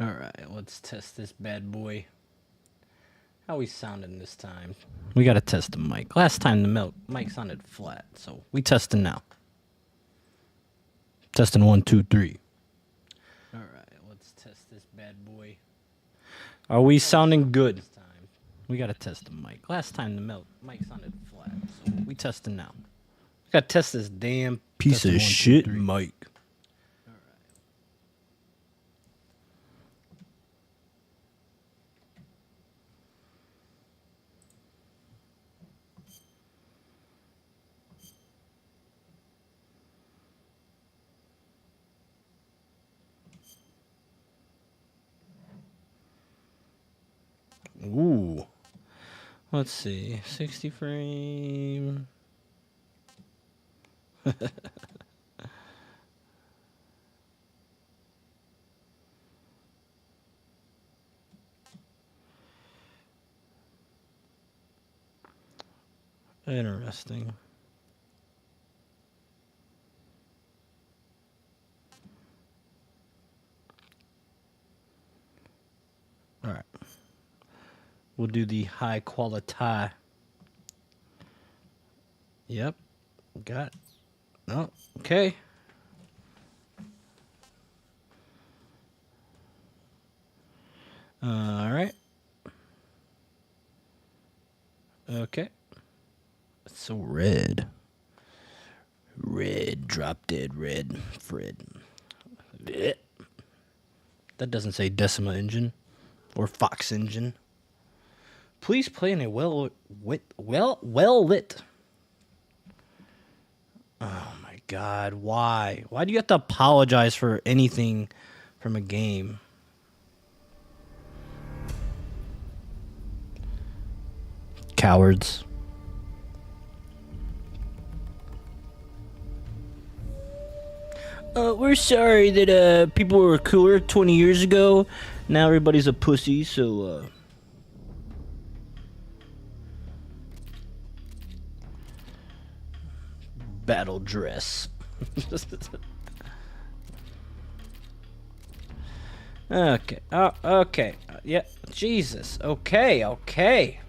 Alright, let's test this bad boy. How we sounding this time? We gotta test the mic. Last time the mic sounded flat, so we testing now. Testing 1, 2, 3. Alright, let's test this bad boy. Are we sounding good? This time. We gotta test the mic. Last time the mic sounded flat, so we testing now. We gotta test this damn piece of shit mic. Ooh. Let's see. 60 frame. Interesting. All right. We'll do the high quality. Yep. Got it. Oh, okay. All right. Okay. It's so red. Red, drop dead red, Fred. Blech. That doesn't say Decima engine or Fox engine. Please play in a well lit. Oh my God! Why? Why do you have to apologize for anything from a game? Cowards. We're sorry that people were cooler 20 years ago. Now everybody's a pussy, so battle dress. Okay. Oh, okay. Yeah. Jesus. Okay. Okay.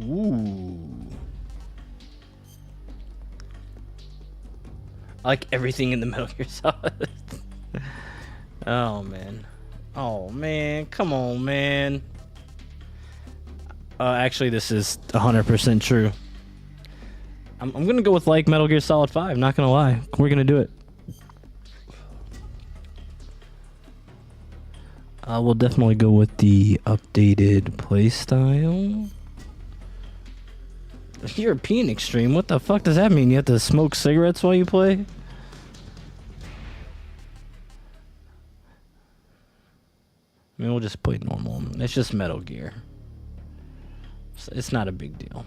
Ooh. I like everything in the Metal Gear Solid. Oh man. Oh man. Come on, man. Actually, this is 100% true. I'm gonna go with like Metal Gear Solid 5. Not gonna lie, we're gonna do it. We'll definitely go with the updated playstyle. European Extreme. What the fuck does that mean? You have to smoke cigarettes while you play? I mean, we'll just play normal. It's just Metal Gear. It's not a big deal.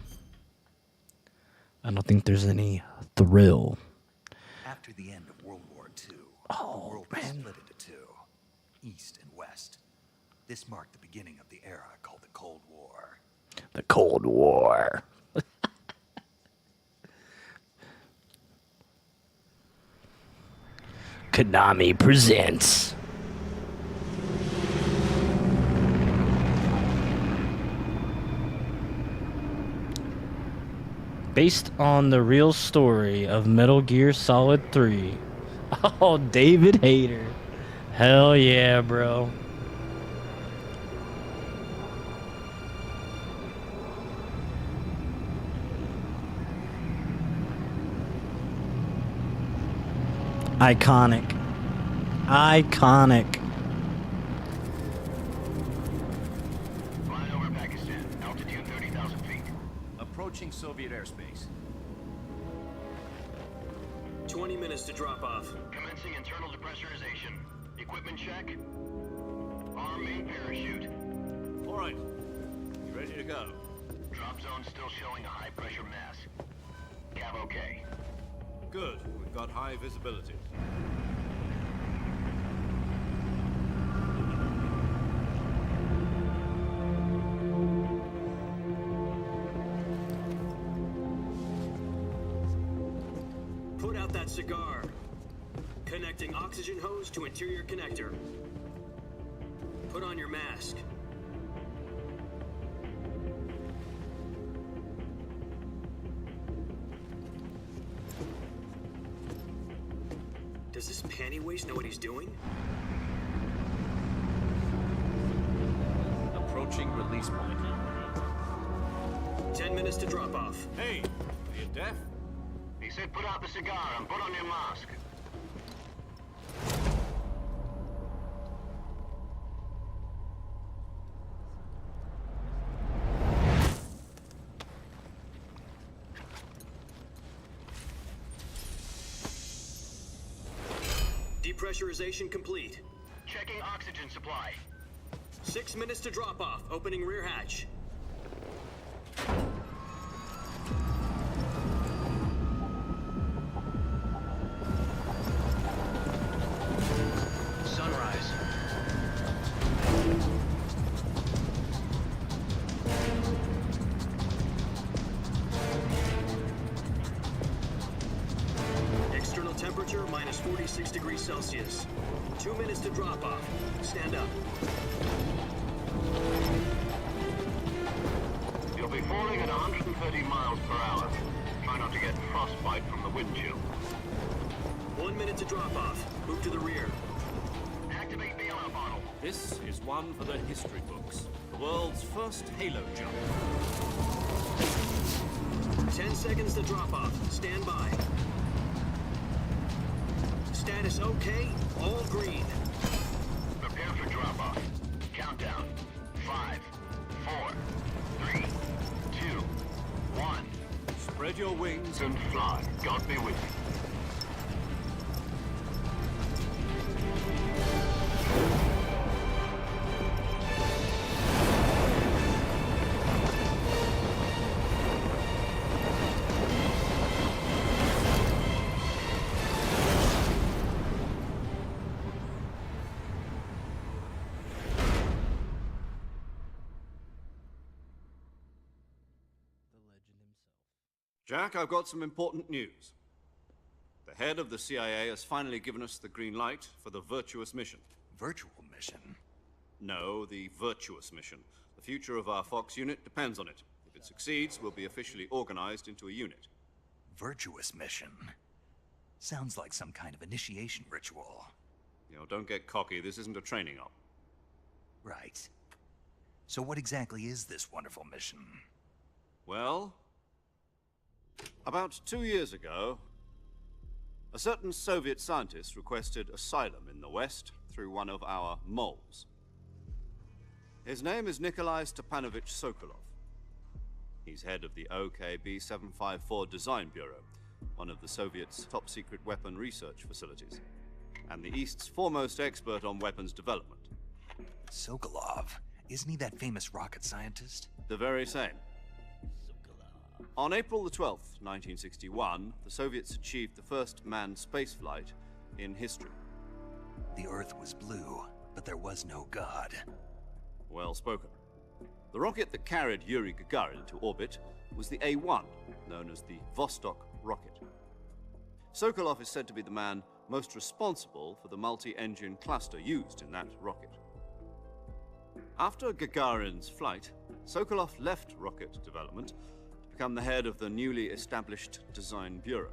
I don't think there's any thrill. After the end of World War II, the world was man. split into two, East and West. This marked the beginning of the era called the Cold War. The Cold War. Konami presents. Based on the real story of Metal Gear Solid 3. Oh, David Hayter. Hell yeah, bro. Iconic. Iconic. Flying over Pakistan, altitude 30,000 feet. Approaching Soviet airspace. 20 minutes to drop off. Commencing internal depressurization. Equipment check. Arm main parachute. All right. You ready to go? Drop zone still showing a high pressure mass. Cav okay. Good. We've got high visibility. Put out that cigar. Connecting oxygen hose to interior connector. Put on your mask. Does this panty waste know what he's doing? Approaching release point. 10 minutes to drop off. Hey, are you deaf? He said put out the cigar and put on your mask. Depressurization complete. Checking oxygen supply. 6 minutes to drop off. Opening rear hatch. Sunrise. External temperature minus 46 degrees Celsius. 2 minutes to drop off. Stand up. You'll be falling at 130 miles per hour. Try not to get frostbite from the wind chill. 1 minute to drop off. Move to the rear. Activate the alarm bottle. This is one for the history books. The world's first halo jump. 10 seconds to drop off. Stand by. Status okay. All green. Prepare for drop-off. Countdown. 5, 4, 3, 2, 1. Spread your wings And fly. God be with you. Jack, I've got some important news. The head of the CIA has finally given us the green light for the Virtuous mission. Virtual mission? No, the Virtuous mission. The future of our Fox unit depends on it. If it succeeds, we'll be officially organized into a unit. Virtuous mission? Sounds like some kind of initiation ritual. You know, don't get cocky. This isn't a training op. Right. So what exactly is this wonderful mission? Well, about 2 years ago, a certain Soviet scientist requested asylum in the West through one of our moles. His name is Nikolai Stepanovich Sokolov. He's head of the OKB-754 Design Bureau, one of the Soviets' top-secret weapon research facilities, and the East's foremost expert on weapons development. Sokolov? Isn't he that famous rocket scientist? The very same. On April the 12th, 1961, the Soviets achieved the first manned spaceflight in history. The Earth was blue, but there was no God. Well spoken. The rocket that carried Yuri Gagarin to orbit was the A-1, known as the Vostok rocket. Sokolov is said to be the man most responsible for the multi-engine cluster used in that rocket. After Gagarin's flight, Sokolov left rocket development to become the head of the newly established Design Bureau.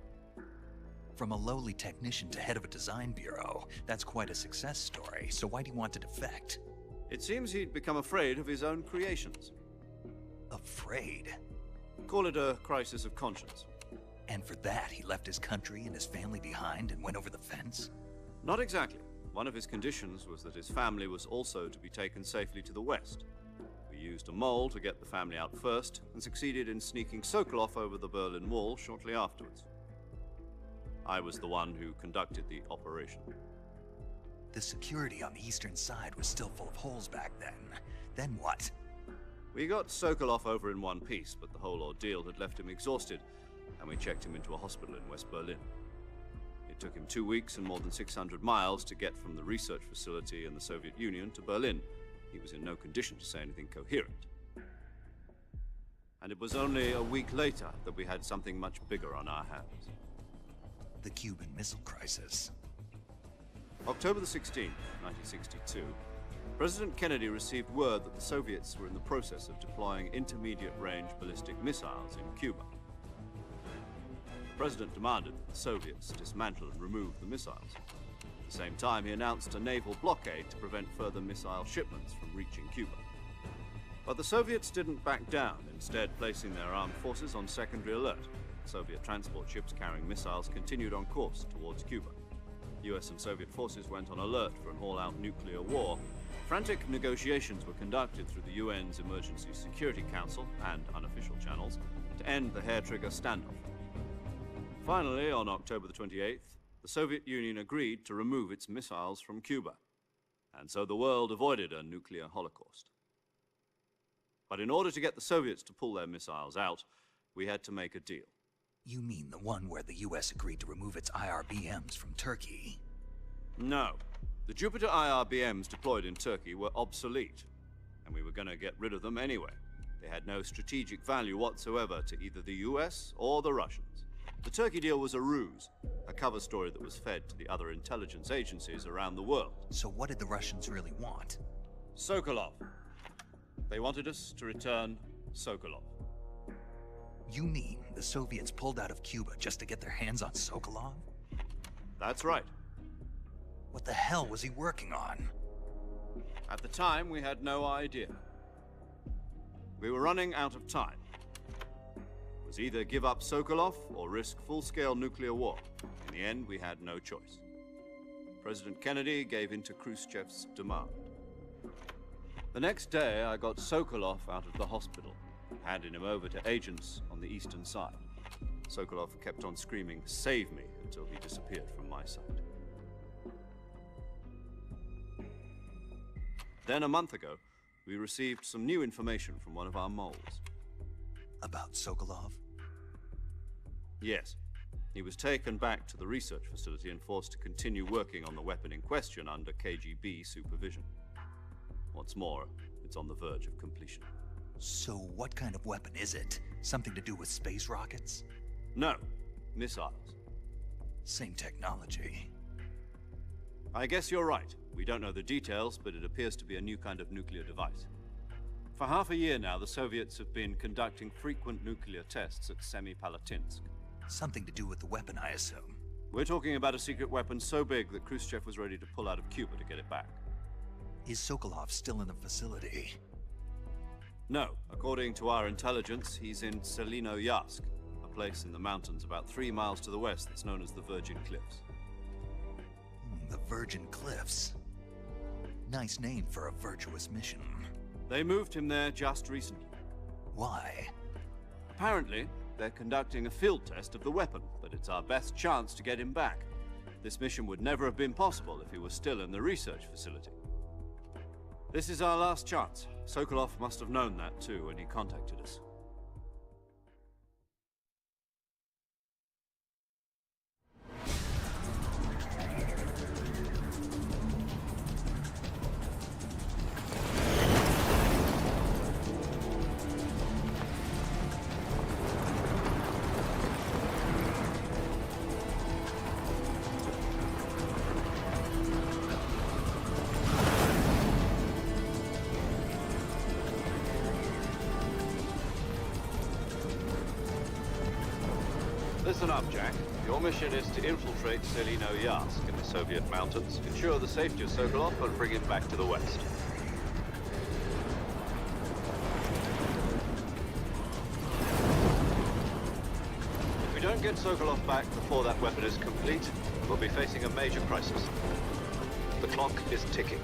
From a lowly technician to head of a design bureau, that's quite a success story, so why'd he want to defect? It seems he'd become afraid of his own creations. Afraid? Call it a crisis of conscience. And for that, he left his country and his family behind and went over the fence? Not exactly. One of his conditions was that his family was also to be taken safely to the West. We used a mole to get the family out first, and succeeded in sneaking Sokolov over the Berlin Wall shortly afterwards. I was the one who conducted the operation. The security on the eastern side was still full of holes back then. Then what? We got Sokolov over in one piece, but the whole ordeal had left him exhausted, and we checked him into a hospital in West Berlin. It took him 2 weeks and more than 600 miles to get from the research facility in the Soviet Union to Berlin. He was in no condition to say anything coherent. And it was only a week later that we had something much bigger on our hands. The Cuban Missile Crisis. October the 16th, 1962, President Kennedy received word that the Soviets were in the process of deploying intermediate-range ballistic missiles in Cuba. The President demanded that the Soviets dismantle and remove the missiles. At the same time, he announced a naval blockade to prevent further missile shipments from reaching Cuba. But the Soviets didn't back down, instead placing their armed forces on secondary alert. Soviet transport ships carrying missiles continued on course towards Cuba. US and Soviet forces went on alert for an all-out nuclear war. Frantic negotiations were conducted through the UN's Emergency Security Council and unofficial channels to end the hair-trigger standoff. Finally, on October the 28th, the Soviet Union agreed to remove its missiles from Cuba, and so the world avoided a nuclear holocaust. But in order to get the Soviets to pull their missiles out, we had to make a deal. You mean the one where the US agreed to remove its IRBMs from Turkey? No. The Jupiter IRBMs deployed in Turkey were obsolete, and we were going to get rid of them anyway. They had no strategic value whatsoever to either the US or the Russians. The Turkey deal was a ruse, a cover story that was fed to the other intelligence agencies around the world. So what did the Russians really want? Sokolov. They wanted us to return Sokolov. You mean the Soviets pulled out of Cuba just to get their hands on Sokolov? That's right. What the hell was he working on? At the time, we had no idea. We were running out of time. It was either give up Sokolov or risk full-scale nuclear war. In the end, we had no choice. President Kennedy gave in to Khrushchev's demand. The next day, I got Sokolov out of the hospital, handing him over to agents on the eastern side. Sokolov kept on screaming, "Save me," until he disappeared from my sight. Then, a month ago, we received some new information from one of our moles. About Sokolov? Yes. He was taken back to the research facility and forced to continue working on the weapon in question under KGB supervision. What's more, it's on the verge of completion. So what kind of weapon is it? Something to do with space rockets? No, missiles. Same technology. I guess you're right. We don't know the details, but it appears to be a new kind of nuclear device. For half a year now, the Soviets have been conducting frequent nuclear tests at Semipalatinsk. Something to do with the weapon, I assume. We're talking about a secret weapon so big that Khrushchev was ready to pull out of Cuba to get it back. Is Sokolov still in the facility? No. According to our intelligence, he's in Selinoyarsk, a place in the mountains about 3 miles to the west that's known as the Virgin Cliffs. The Virgin Cliffs. Nice name for a virtuous mission. They moved him there just recently. Why? Apparently, they're conducting a field test of the weapon, but it's our best chance to get him back. This mission would never have been possible if he was still in the research facility. This is our last chance. Sokolov must have known that too when he contacted us. Listen up, Jack. Your mission is to infiltrate Selinoyarsk in the Soviet mountains, ensure the safety of Sokolov, and bring him back to the west. If we don't get Sokolov back before that weapon is complete, we'll be facing a major crisis. The clock is ticking.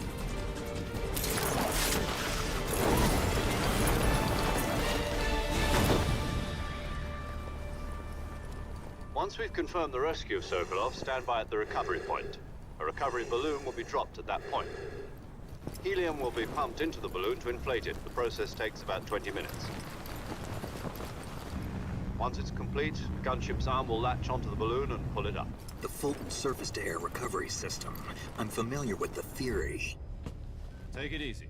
Once we've confirmed the rescue of Sokolov, stand by at the recovery point. A recovery balloon will be dropped at that point. Helium will be pumped into the balloon to inflate it. The process takes about 20 minutes. Once it's complete, a gunship's arm will latch onto the balloon and pull it up. The Fulton surface-to-air recovery system. I'm familiar with the theory. Take it easy.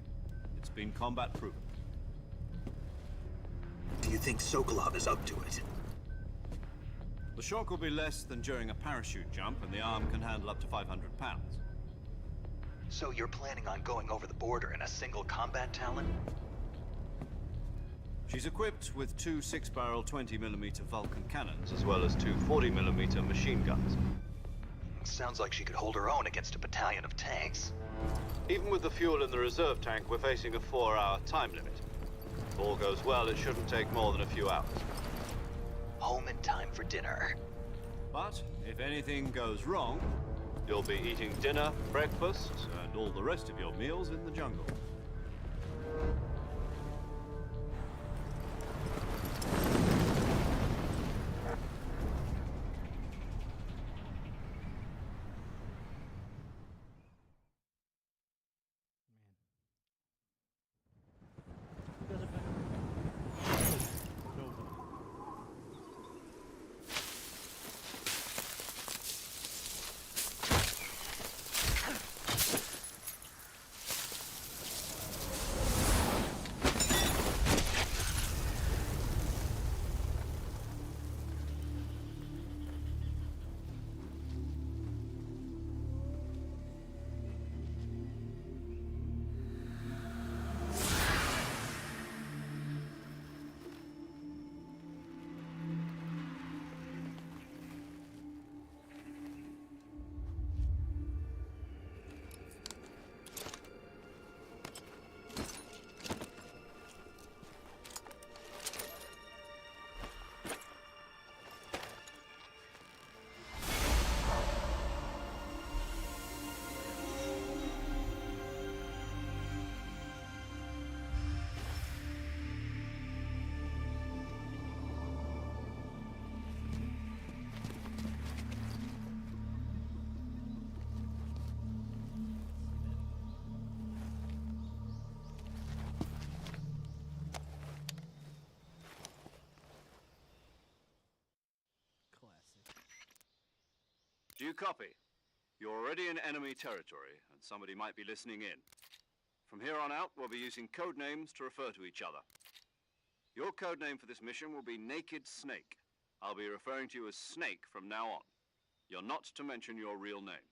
It's been combat-proven. Do you think Sokolov is up to it? The shock will be less than during a parachute jump, and the arm can handle up to 500 pounds. So you're planning on going over the border in a single combat Talon? She's equipped with two 6-barrel 20mm Vulcan cannons, as well as two 40mm machine guns. Sounds like she could hold her own against a battalion of tanks. Even with the fuel in the reserve tank, we're facing a 4-hour time limit. If all goes well, it shouldn't take more than a few hours. Home in time for dinner. But if anything goes wrong, you'll be eating dinner, breakfast, and all the rest of your meals in the jungle. Who does it better? Nobody. Classic. Do you copy? You're already in enemy territory, and somebody might be listening in. From here on out, we'll be using code names to refer to each other. Your code name for this mission will be Naked Snake. I'll be referring to you as Snake from now on. You're not to mention your real name.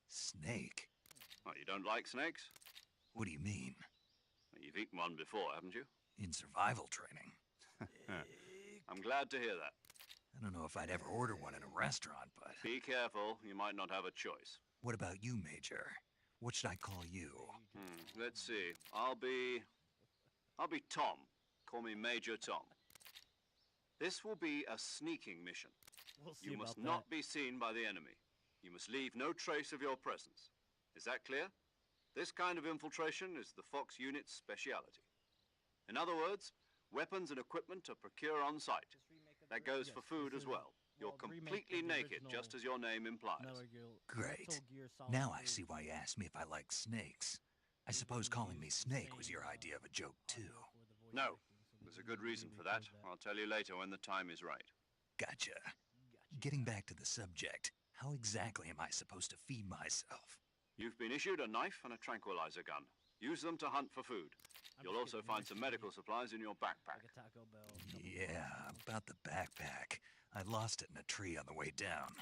Snake? Oh, you don't like snakes? What do you mean? Well, you've eaten one before, haven't you? In survival training? I'm glad to hear that. I don't know if I'd ever order one in a restaurant, but... Be careful, you might not have a choice. What about you, Major? What should I call you? Let's see. I'll be Tom. Call me Major Tom. This will be a sneaking mission. We'll see You about must that. not be seen by the enemy. You must leave no trace of your presence. Is that clear? This kind of infiltration is the Fox unit's speciality. In other words, weapons and equipment are procured on site. That goes for food as well. You're completely naked, just as your name implies. Great. Now I see why you asked me if I like snakes. I suppose calling me Snake was your idea of a joke, too. No, there's a good reason for that. I'll tell you later when the time is right. Gotcha. Getting back to the subject, how exactly am I supposed to feed myself? You've been issued a knife and a tranquilizer gun. Use them to hunt for food. You'll also find some medical supplies in your backpack. Like a Taco Bell. Yeah, about the backpack. I lost it in a tree on the way down.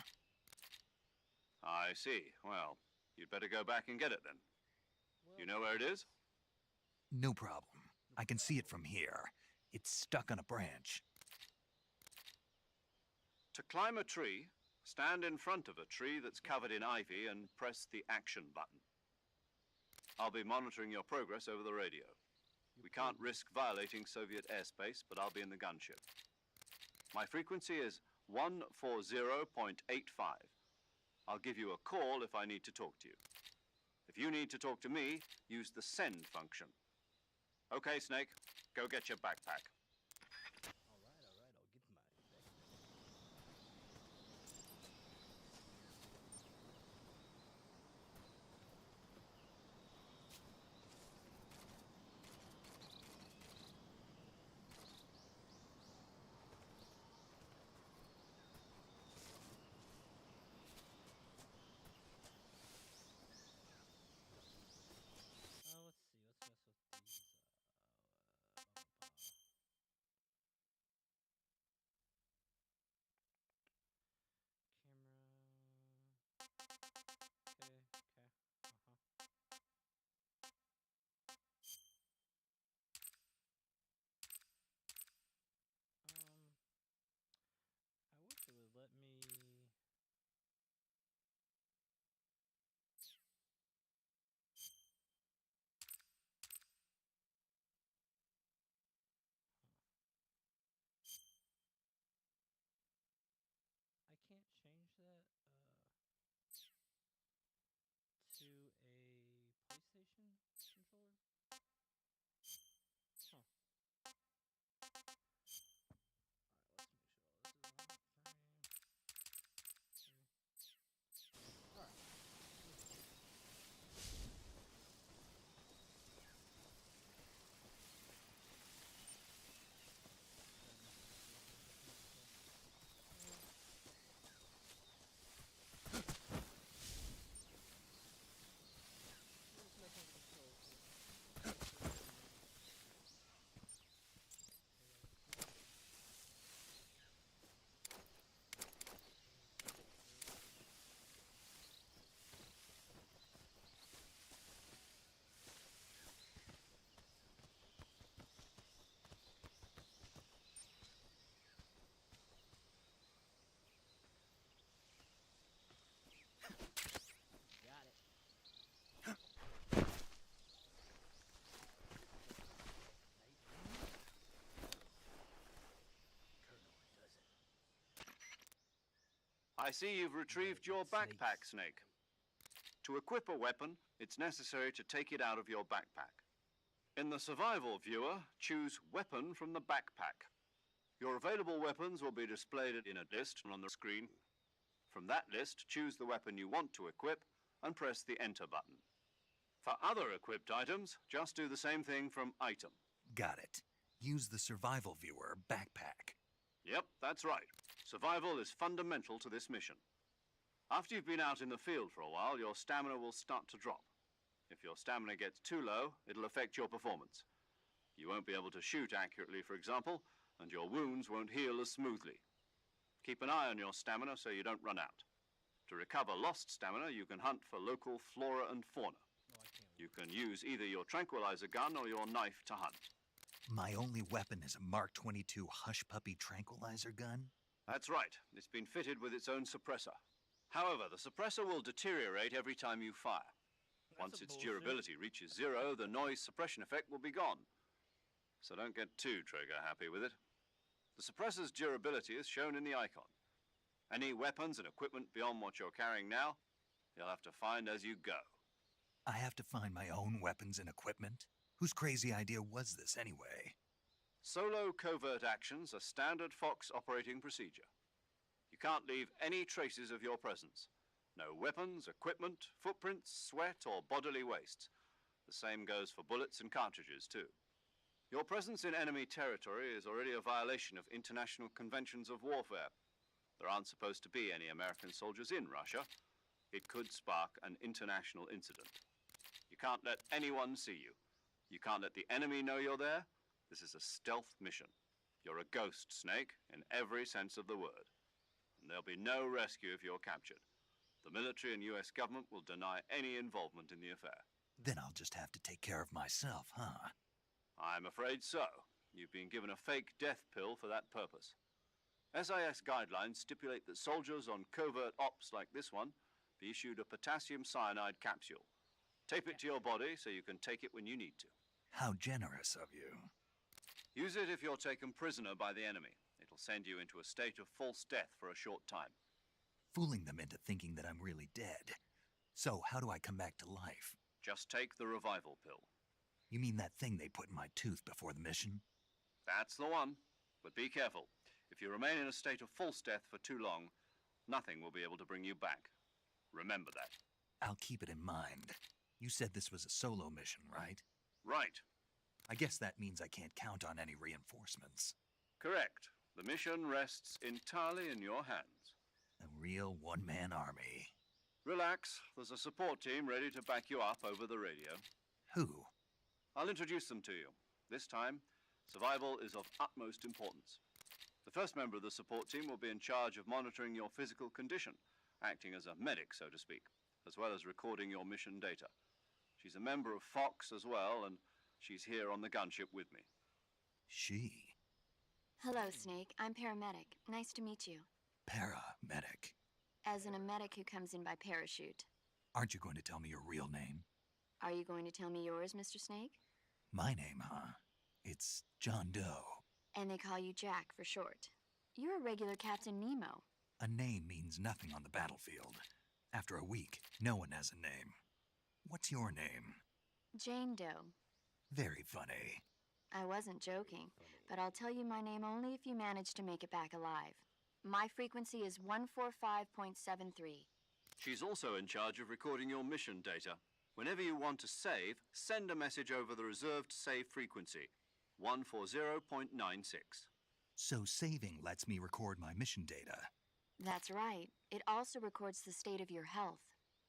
I see. Well, you'd better go back and get it then. You know where it is? No problem. I can see it from here. It's stuck on a branch. To climb a tree, stand in front of a tree that's covered in ivy and press the action button. I'll be monitoring your progress over the radio. We can't risk violating Soviet airspace, but I'll be in the gunship. My frequency is 140.85. I'll give you a call if I need to talk to you. If you need to talk to me, use the send function. Okay, Snake, go get your backpack. All right, I'll get my backpack. Let's see. Let's mess with these. I see you've retrieved your backpack, Snake. To equip a weapon, it's necessary to take it out of your backpack. In the survival viewer, choose Weapon from the backpack. Your available weapons will be displayed in a list on the screen. From that list, choose the weapon you want to equip and press the Enter button. For other equipped items, just do the same thing from Item. Got it. Use the survival viewer backpack. Yep, that's right. Survival is fundamental to this mission. After you've been out in the field for a while, your stamina will start to drop. If your stamina gets too low, it'll affect your performance. You won't be able to shoot accurately, for example, and your wounds won't heal as smoothly. Keep an eye on your stamina so you don't run out. To recover lost stamina, you can hunt for local flora and fauna. You can use either your tranquilizer gun or your knife to hunt. My only weapon is a Mark 22 Hush Puppy tranquilizer gun? That's right. It's been fitted with its own suppressor. However, the suppressor will deteriorate every time you fire. Once its durability reaches 0, the noise suppression effect will be gone. So don't get too trigger-happy with it. The suppressor's durability is shown in the icon. Any weapons and equipment beyond what you're carrying now, you'll have to find as you go. I have to find my own weapons and equipment? Whose crazy idea was this anyway? Solo covert actions are standard Fox operating procedure. You can't leave any traces of your presence. No weapons, equipment, footprints, sweat, or bodily wastes. The same goes for bullets and cartridges, too. Your presence in enemy territory is already a violation of international conventions of warfare. There aren't supposed to be any American soldiers in Russia. It could spark an international incident. You can't let anyone see you. You can't let the enemy know you're there. This is a stealth mission. You're a ghost, Snake, in every sense of the word. And there'll be no rescue if you're captured. The military and US government will deny any involvement in the affair. Then I'll just have to take care of myself, huh? I'm afraid so. You've been given a fake death pill for that purpose. SIS guidelines stipulate that soldiers on covert ops like this one be issued a potassium cyanide capsule. Tape it to your body so you can take it when you need to. How generous of you. Use it if you're taken prisoner by the enemy. It'll send you into a state of false death for a short time. Fooling them into thinking that I'm really dead. So how do I come back to life? Just take the revival pill. You mean that thing they put in my tooth before the mission? That's the one. But be careful. If you remain in a state of false death for too long, nothing will be able to bring you back. Remember that. I'll keep it in mind. You said this was a solo mission, right? Right. I guess that means I can't count on any reinforcements. Correct. The mission rests entirely in your hands. A real one-man army. Relax. There's a support team ready to back you up over the radio. Who? I'll introduce them to you. This time, survival is of utmost importance. The first member of the support team will be in charge of monitoring your physical condition, acting as a medic, so to speak, as well as recording your mission data. She's a member of Fox as well, and she's here on the gunship with me. She? Hello, Snake. I'm paramedic. Nice to meet you. Paramedic. As in a medic who comes in by parachute. Aren't you going to tell me your real name? Are you going to tell me yours, Mr. Snake? My name, huh? It's John Doe. And they call you Jack for short. You're a regular Captain Nemo. A name means nothing on the battlefield. After a week, no one has a name. What's your name? Jane Doe. Very funny. I wasn't joking, but I'll tell you my name only if you manage to make it back alive. My frequency is 145.73. She's also in charge of recording your mission data. Whenever you want to save, send a message over the reserved save frequency, 140.96. So saving lets me record my mission data. That's right. It also records the state of your health.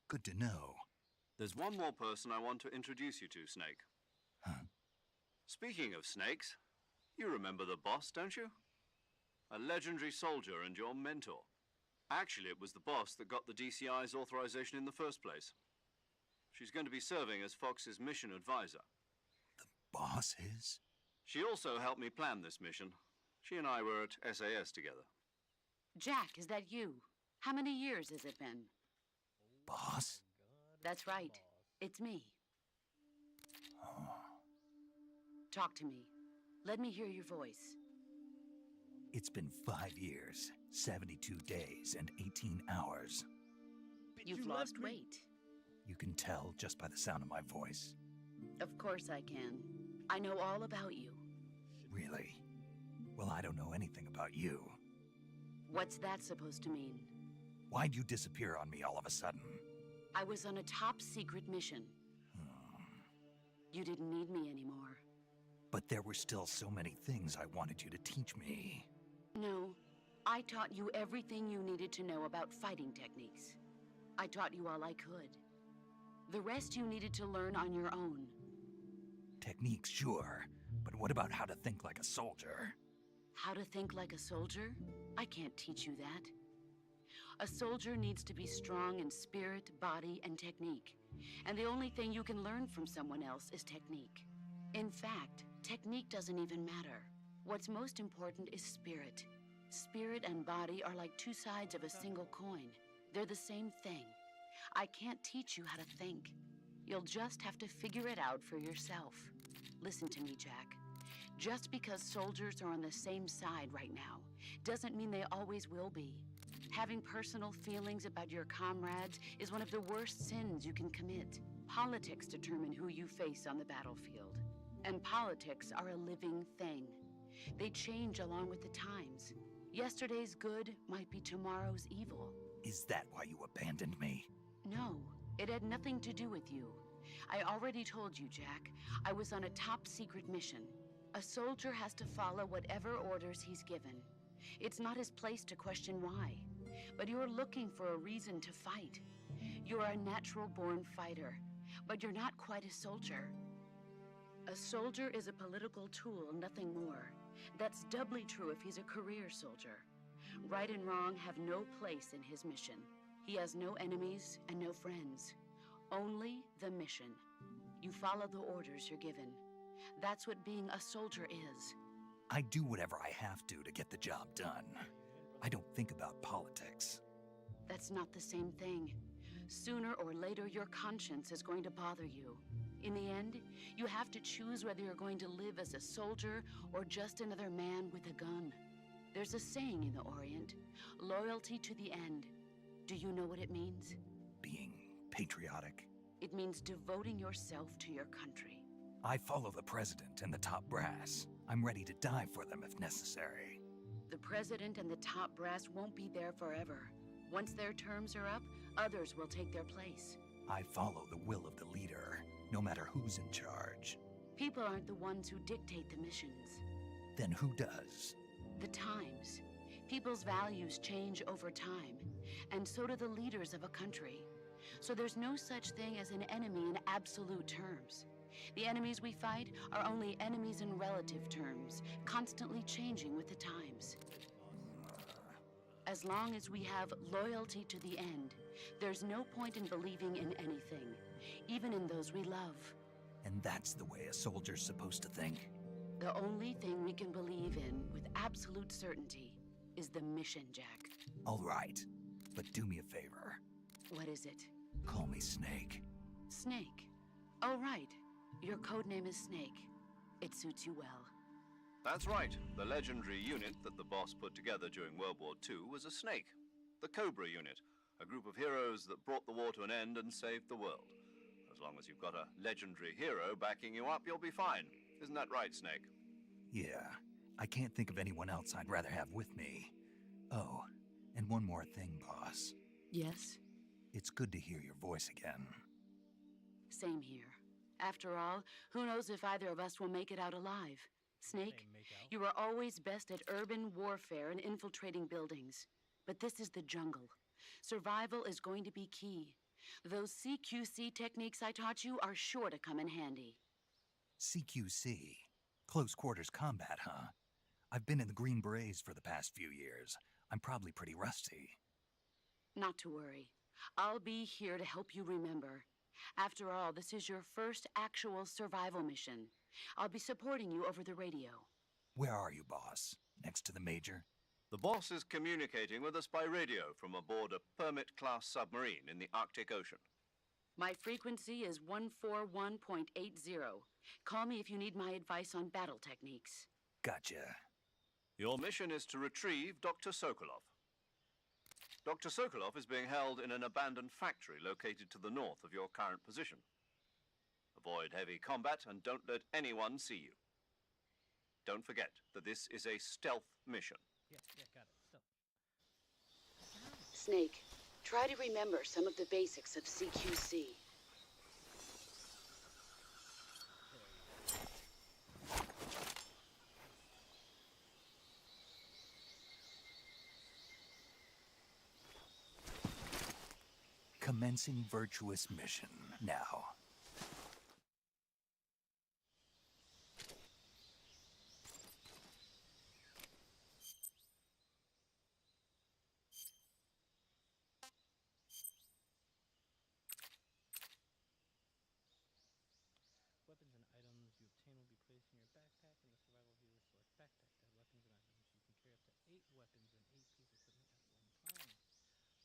Good to know. There's one more person I want to introduce you to, Snake. Huh? Speaking of snakes, you remember the boss, don't you? A legendary soldier and your mentor. Actually, it was the boss that got the DCI's authorization in the first place. She's going to be serving as Fox's mission advisor. The boss is? She also helped me plan this mission. She and I were at SAS together. Jack, is that you? How many years has it been? Boss? That's right. It's me. Talk to me. Let me hear your voice. It's been 5 years, 72 days, and 18 hours. You've lost weight. You can tell just by the sound of my voice. Of course I can. I know all about you. Really? Well, I don't know anything about you. What's that supposed to mean? Why'd you disappear on me all of a sudden? I was on a top secret mission. You didn't need me anymore. But there were still so many things I wanted you to teach me. No, I taught you everything you needed to know about fighting techniques. I taught you all I could. The rest you needed to learn on your own. Techniques, sure. But what about how to think like a soldier? How to think like a soldier? I can't teach you that. A soldier needs to be strong in spirit, body, and technique. And the only thing you can learn from someone else is technique. In fact, technique doesn't even matter. What's most important is spirit. Spirit and body are like two sides of a single coin. They're the same thing. I can't teach you how to think. You'll just have to figure it out for yourself. Listen to me, Jack. Just because soldiers are on the same side right now doesn't mean they always will be. Having personal feelings about your comrades is one of the worst sins you can commit. Politics determine who you face on the battlefield. And politics are a living thing. They change along with the times. Yesterday's good might be tomorrow's evil. Is that why you abandoned me? No, it had nothing to do with you. I already told you, Jack. I was on a top secret mission. A soldier has to follow whatever orders he's given. It's not his place to question why. But you're looking for a reason to fight. You're a natural-born fighter, but you're not quite a soldier. A soldier is a political tool, nothing more. That's doubly true if he's a career soldier. Right and wrong have no place in his mission. He has no enemies and no friends. Only the mission. You follow the orders you're given. That's what being a soldier is. I do whatever I have to get the job done. I don't think about politics. That's not the same thing. Sooner or later, your conscience is going to bother you. In the end, you have to choose whether you're going to live as a soldier or just another man with a gun. There's a saying in the Orient, loyalty to the end. Do you know what it means? Being patriotic. It means devoting yourself to your country. I follow the president and the top brass. I'm ready to die for them if necessary. The president and the top brass won't be there forever. Once their terms are up, others will take their place. I follow the will of the leader, no matter who's in charge. People aren't the ones who dictate the missions. Then who does? The times. People's values change over time, and so do the leaders of a country. So there's no such thing as an enemy in absolute terms. The enemies we fight are only enemies in relative terms, constantly changing with the times. As long as we have loyalty to the end, there's no point in believing in anything, even in those we love. And that's the way a soldier's supposed to think? The only thing we can believe in with absolute certainty is the mission, Jack. All right, but do me a favor. What is it? Call me Snake. Snake. Oh, right. Your codename is Snake. It suits you well. That's right. The legendary unit that the boss put together during World War II was a snake. The Cobra unit, a group of heroes that brought the war to an end and saved the world. As long as you've got a legendary hero backing you up, you'll be fine. Isn't that right, Snake? Yeah. I can't think of anyone else I'd rather have with me. Oh, and one more thing, boss. Yes? It's good to hear your voice again. Same here. After all, who knows if either of us will make it out alive? Snake, you are always best at urban warfare and infiltrating buildings. But this is the jungle. Survival is going to be key. Those CQC techniques I taught you are sure to come in handy. CQC? Close quarters combat, huh? I've been in the Green Berets for the past few years. I'm probably pretty rusty. Not to worry. I'll be here to help you remember. After all, this is your first actual survival mission. I'll be supporting you over the radio. Where are you, boss? Next to the Major? The boss is communicating with us by radio from aboard a Permit-class submarine in the Arctic Ocean. My frequency is 141.80. Call me if you need my advice on battle techniques. Gotcha. Your mission is to retrieve Dr. Sokolov. Dr. Sokolov is being held in an abandoned factory located to the north of your current position. Avoid heavy combat and don't let anyone see you. Don't forget that this is a stealth mission. Yeah, got it. Still. Snake, try to remember some of the basics of CQC. Commencing virtuous mission now. Weapons and items you obtain will be placed in your backpack. In the survival viewer, select backpack to add weapons and items. You can carry up to 8 weapons and 8 pieces of equipment at one time.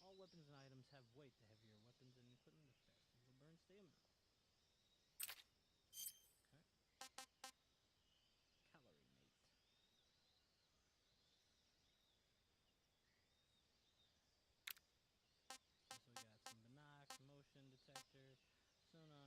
All weapons and items have weight. The heavier weapons and equipment, the faster you'll burn stamina. Okay. Calorie mate. So we got some binocs, motion detector, sonar.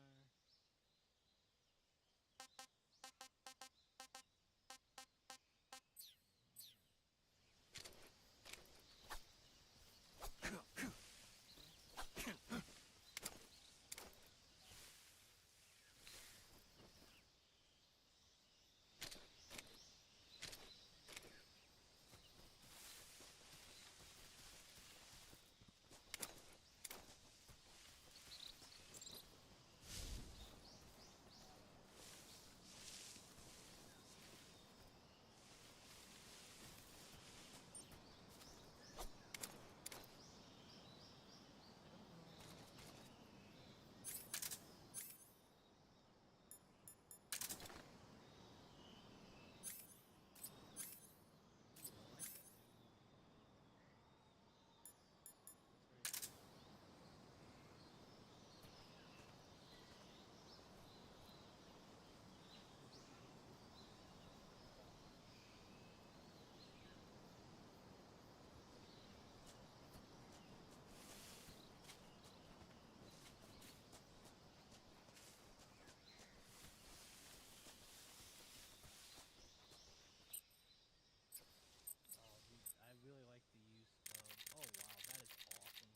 I really like the use of... Oh, wow, that is awesome.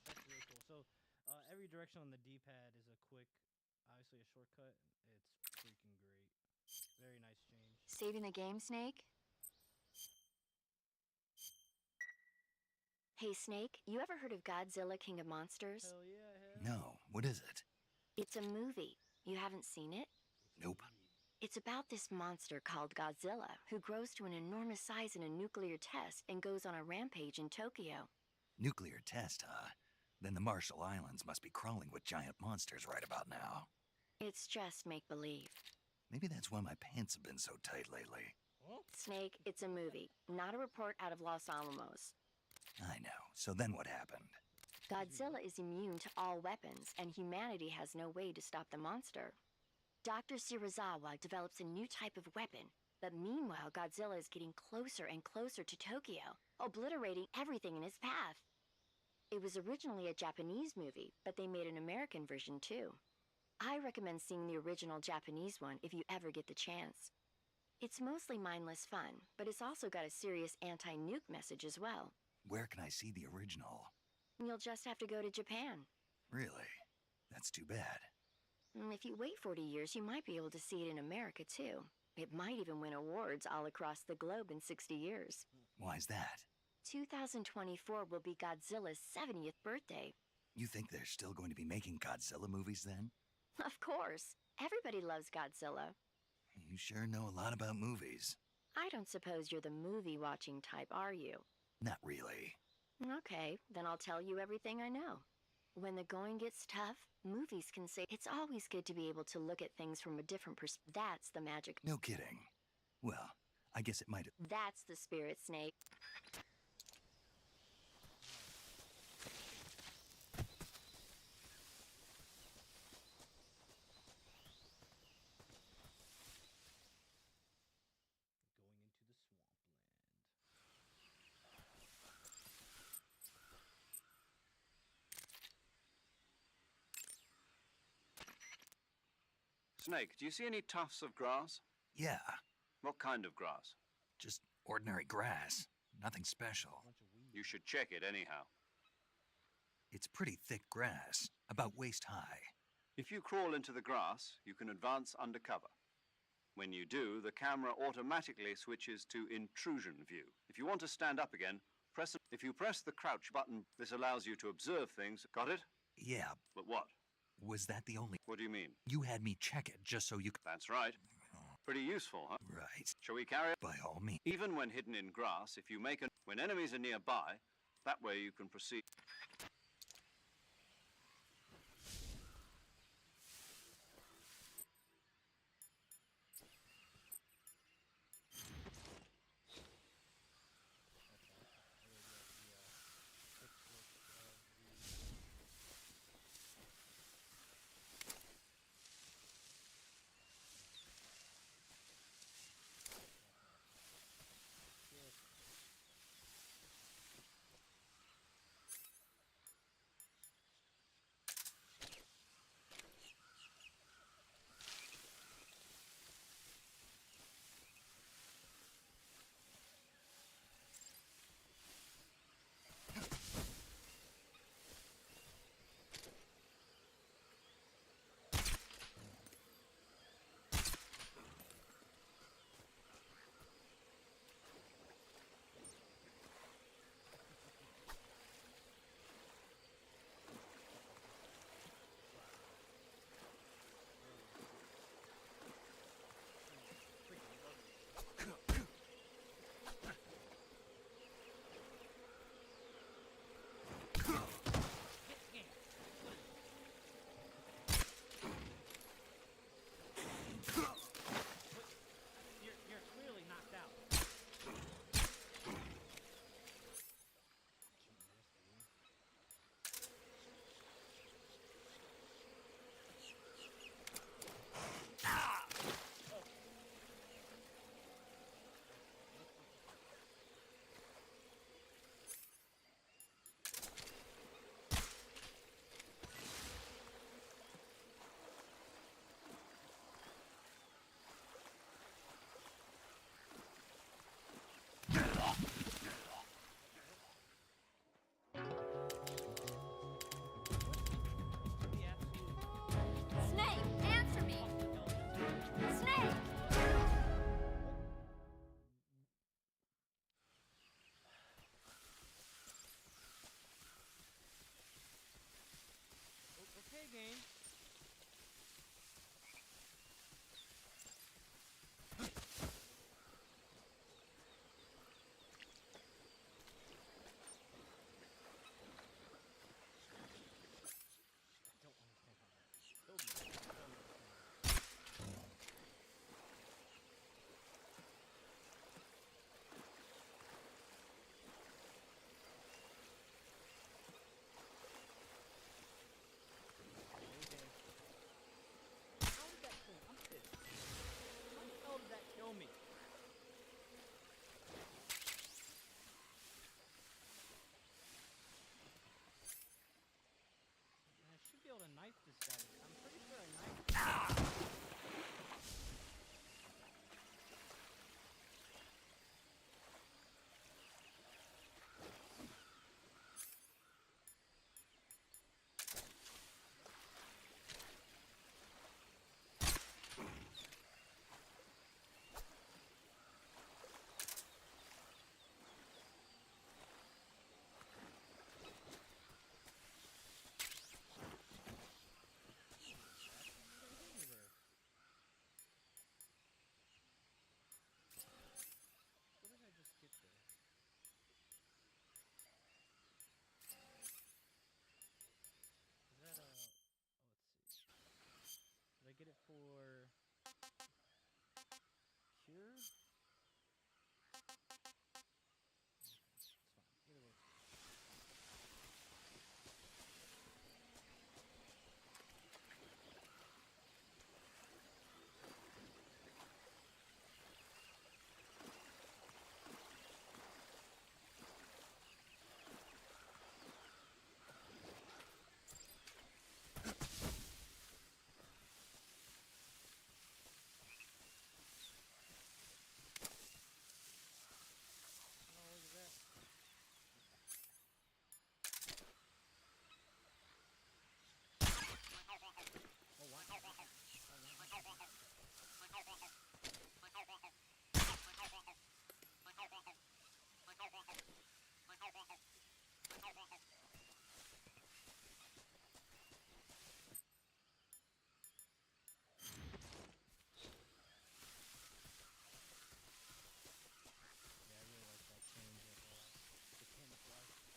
That's really cool. So, every direction on the D-pad is a quick, obviously a shortcut. It's freaking great. Very nice change. Saving the game, Snake? Hey, Snake, you ever heard of Godzilla King of Monsters? Hell yeah, hell. No, what is it? It's a movie. You haven't seen it? Nope. It's about this monster called Godzilla, who grows to an enormous size in a nuclear test and goes on a rampage in Tokyo. Nuclear test, huh? Then the Marshall Islands must be crawling with giant monsters right about now. It's just make-believe. Maybe that's why my pants have been so tight lately. Snake, it's a movie, not a report out of Los Alamos. I know. So then what happened? Godzilla is immune to all weapons, and humanity has no way to stop the monster. Dr. Shirazawa develops a new type of weapon, but meanwhile Godzilla is getting closer and closer to Tokyo, obliterating everything in his path. It was originally a Japanese movie, but they made an American version too. I recommend seeing the original Japanese one if you ever get the chance. It's mostly mindless fun, but it's also got a serious anti-nuke message as well. Where can I see the original? You'll just have to go to Japan. Really? That's too bad. If you wait 40 years, you might be able to see it in America too. It might even win awards all across the globe in 60 years. Why's that? 2024 will be Godzilla's 70th birthday. You think they're still going to be making Godzilla movies then? Of course. Everybody loves Godzilla. You sure know a lot about movies. I don't suppose you're the movie-watching type, are you? Not really. Okay, then I'll tell you everything I know. When the going gets tough, movies can say it's always good to be able to look at things from a different perspective. That's the magic. No kidding. Well, I guess it might... That's the spirit, Snake. Snake, do you see any tufts of grass? Yeah, What kind of grass? just ordinary grass. Nothing special. You should check it anyhow. It's pretty thick grass, about waist high. If you crawl into the grass, you can advance undercover. When you do, the camera automatically switches to intrusion view. If you want to stand up again, if you press the crouch button, this allows you to observe things. Got it? Yeah, But what? was that the only... What do you mean? You had me check it just so you could... That's right. Pretty useful, huh? Right. Shall we carry it? By all means. Even when hidden in grass, if you make a... When enemies are nearby, that way you can proceed.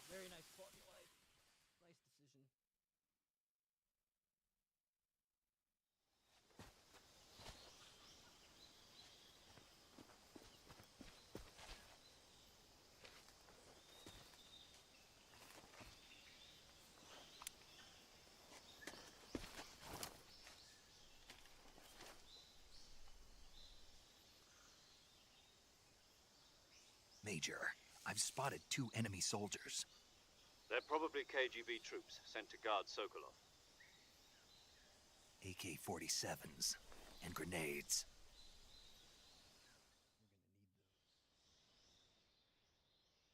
Very nice quality of life. Nice decision. Major, I've spotted 2 enemy soldiers. They're probably KGB troops sent to guard Sokolov. AK-47s and grenades.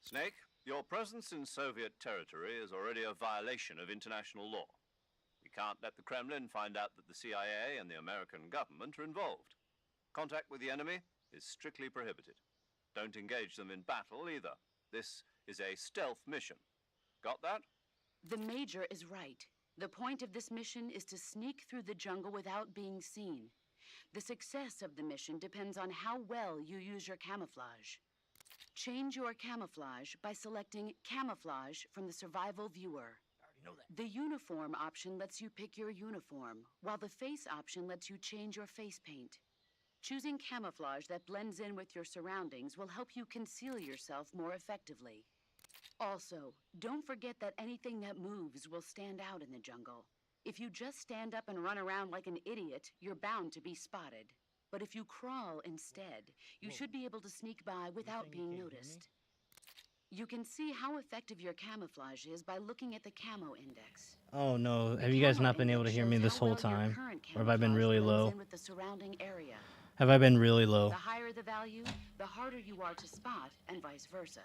Snake, your presence in Soviet territory is already a violation of international law. We can't let the Kremlin find out that the CIA and the American government are involved. Contact with the enemy is strictly prohibited. Don't engage them in battle either. This is a stealth mission. Got that? The Major is right. The point of this mission is to sneak through the jungle without being seen. The success of the mission depends on how well you use your camouflage. Change your camouflage by selecting Camouflage from the Survival Viewer. The uniform option lets you pick your uniform, while the face option lets you change your face paint. Choosing camouflage that blends in with your surroundings will help you conceal yourself more effectively. Also, don't forget that anything that moves will stand out in the jungle. If you just stand up and run around like an idiot, you're bound to be spotted. But if you crawl instead, you should be able to sneak by without being noticed. You can see how effective your camouflage is by looking at the camo index. Oh no, The have you guys camo not been able to index hear me shows this how whole well your time? current Or have I been camouflage really blends low? in with the surrounding area. Have I been really low? The higher the value, the harder you are to spot, and vice versa.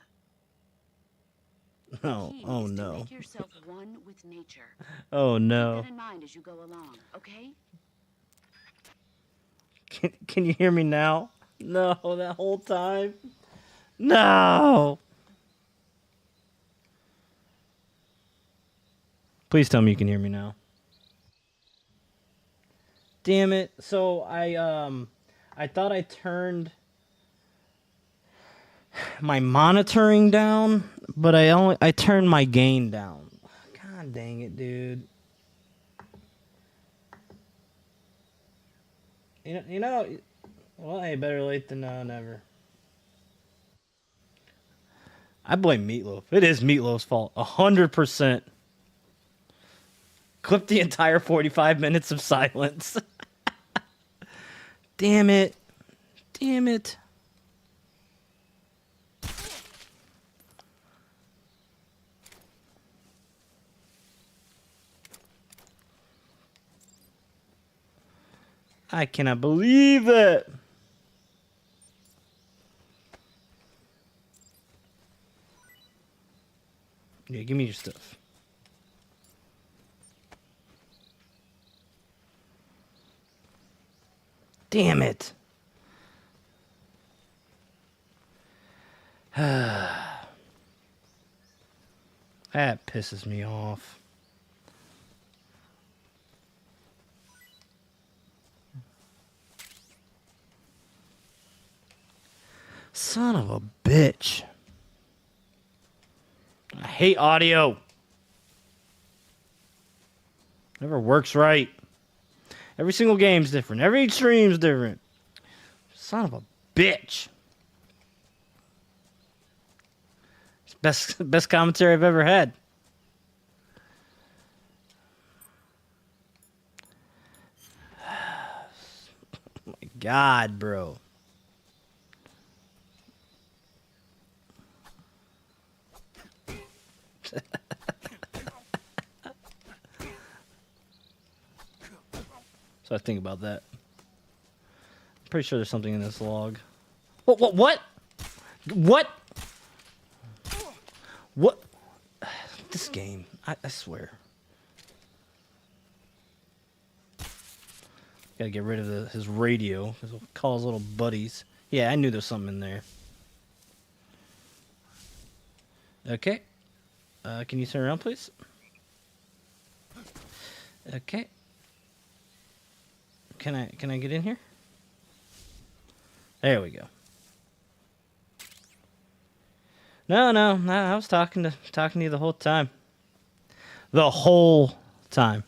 Oh, Key oh is to no. make yourself one with nature. Oh Keep no. that in mind as you go along, okay? Can you hear me now? No, that whole time? No! Please tell me you can hear me now. Damn it. So I thought I turned my monitoring down, but I turned my gain down. God dang it, dude. You know, well, hey, better late than never. I blame Meatloaf. It is Meatloaf's fault, 100%. Clip the entire 45 minutes of silence. Damn it. Damn it. I cannot believe it. Yeah, give me your stuff. Damn it. That pisses me off. Son of a bitch. I hate audio. Never works right. Every single game's different. Every stream's different. Son of a bitch. It's best commentary I've ever had. Oh my God, bro. So I think about that. I'm pretty sure there's something in this log. What? What? What? This game. I swear. Gotta get rid of his radio. He'll call his little buddies. Yeah, I knew there was something in there. Okay. Can you turn around, please? Okay. Can I get in here? There we go. No, I was talking to you the whole time. The whole time.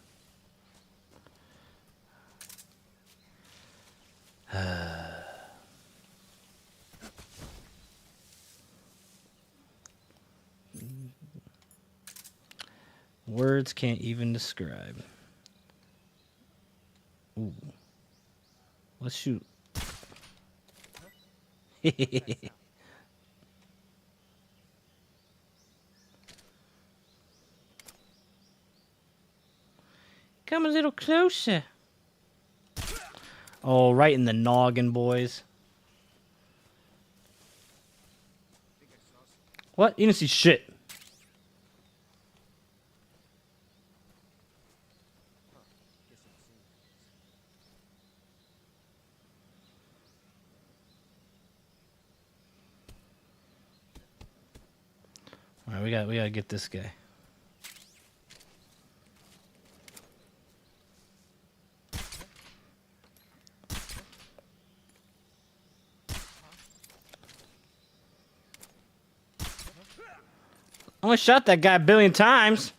Words can't even describe. Ooh. Let's shoot. Come a little closer. Oh, right in the noggin, boys. What? You didn't see shit. All right, we gotta get this guy. I only shot that guy a billion times.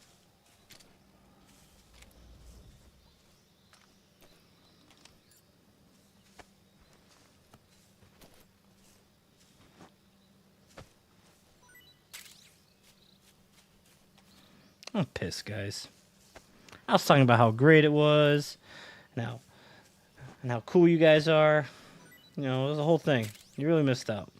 I'm pissed, guys. I was talking about how great it was, and how cool you guys are. You know, it was a whole thing. You really missed out.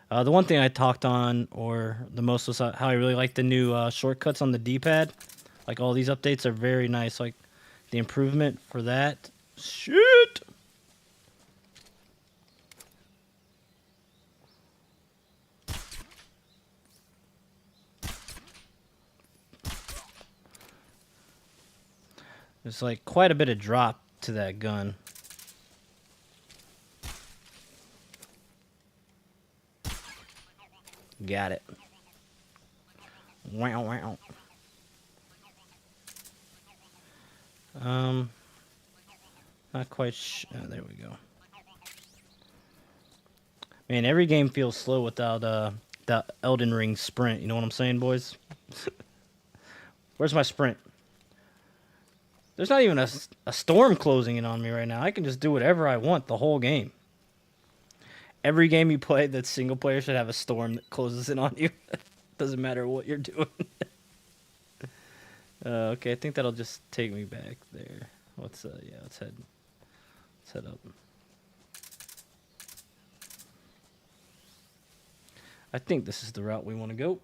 The one thing I talked on, or the most, was how I really like the new shortcuts on the D-pad. Like, all these updates are very nice. Like, the improvement for that. Shit! There's, like, quite a bit of drop to that gun. Got it. Wow, wow. Not quite oh, there we go. Man, every game feels slow without the Elden Ring sprint. You know what I'm saying, boys? Where's my sprint? There's not even a storm closing in on me right now. I can just do whatever I want the whole game. Every game you play that's single player should have a storm that closes in on you. Doesn't matter what you're doing. Okay, I think that'll just take me back there. Let's head up. I think this is the route we want to go.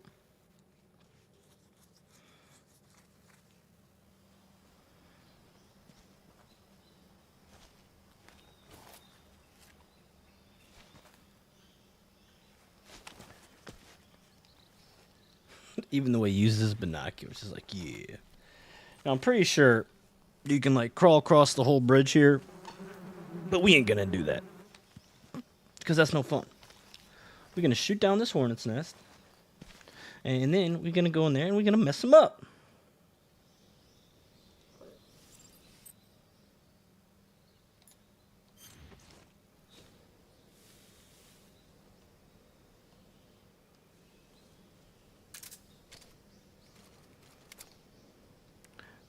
Even the way he uses binoculars is like, yeah. Now, I'm pretty sure you can, like, crawl across the whole bridge here, but we ain't gonna do that. Because that's no fun. We're gonna shoot down this hornet's nest, and then we're gonna go in there and we're gonna mess them up.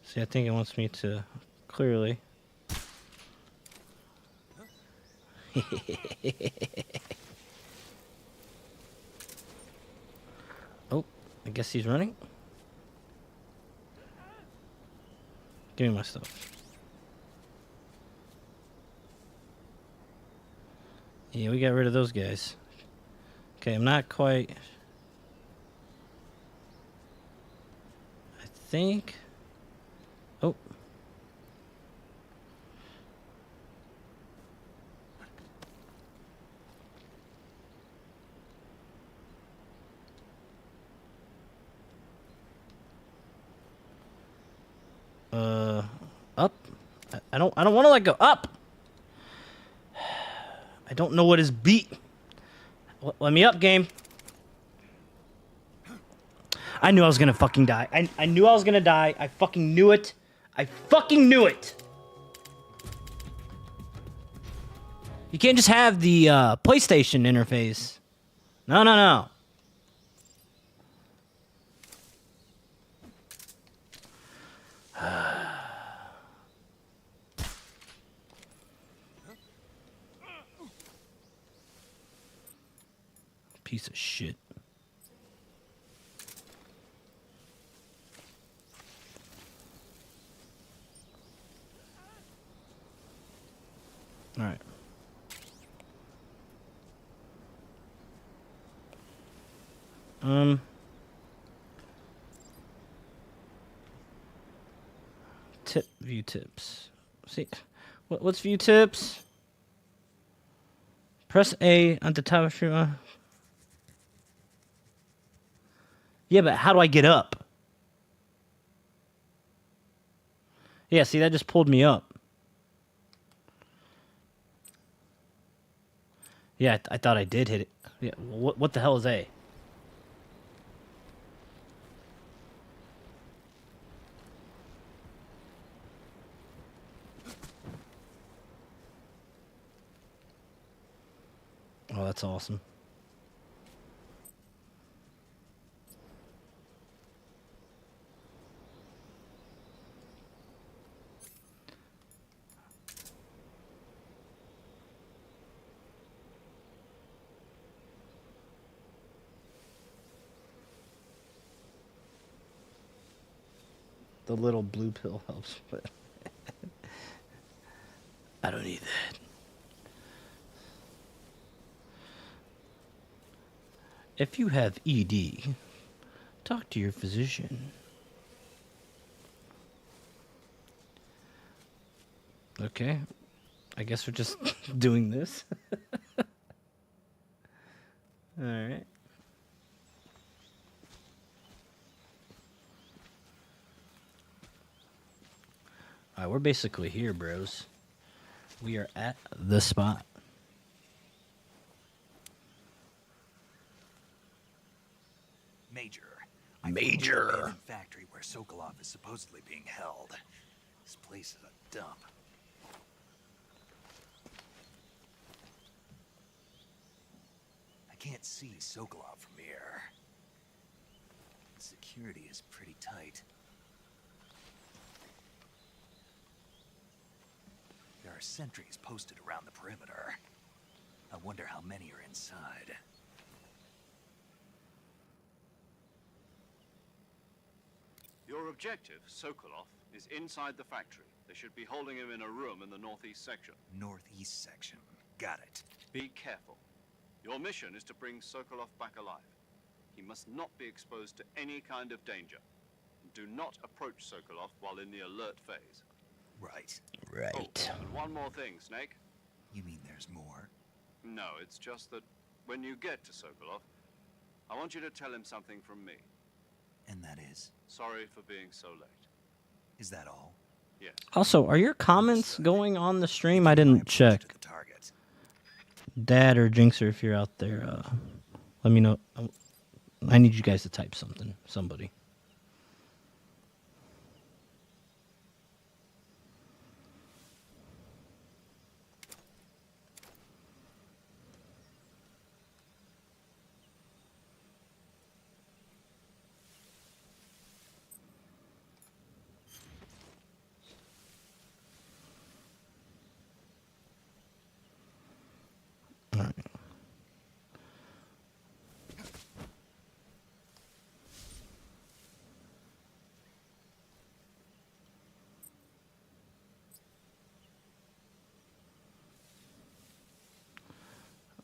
See, I think it wants me to clearly. Oh, I guess he's running. Give me my stuff. Yeah, we got rid of those guys. Okay, I'm not quite. I think. Oh. Up? I don't want to let go. Up! I don't know what his beat. Let me up, game. I knew I was gonna fucking die. I knew I was gonna die. I fucking knew it. I fucking knew it. You can't just have the PlayStation interface. No, no, no. Piece of shit. All right. View tips. See, what's view tips? Press A on the top of your. Yeah, but how do I get up? Yeah, see, that just pulled me up. Yeah, I thought I did hit it. Yeah, what the hell is A? Oh, that's awesome. The little blue pill helps, but I don't need that. If you have ED, talk to your physician. Okay, I guess we're just doing this. All right. All right, we're basically here, bros. We are at the spot. Major. Major. The abandoned factory where Sokolov is supposedly being held. This place is a dump. I can't see Sokolov from here. The security is pretty tight. There are sentries posted around the perimeter. I wonder how many are inside. Your objective, Sokolov, is inside the factory. They should be holding him in a room in the northeast section. Northeast section. Got it. Be careful. Your mission is to bring Sokolov back alive. He must not be exposed to any kind of danger. Do not approach Sokolov while in the alert phase. Right. Right. Oh, and one more thing, Snake. You mean there's more? No, it's just that when you get to Sokolov, I want you to tell him something from me. And that is? Sorry for being so late. Is that all? Yes. Also, are your comments going on the stream? I didn't check. The target. Dad or Jinxer, if you're out there, let me know. I need you guys to type something. Somebody.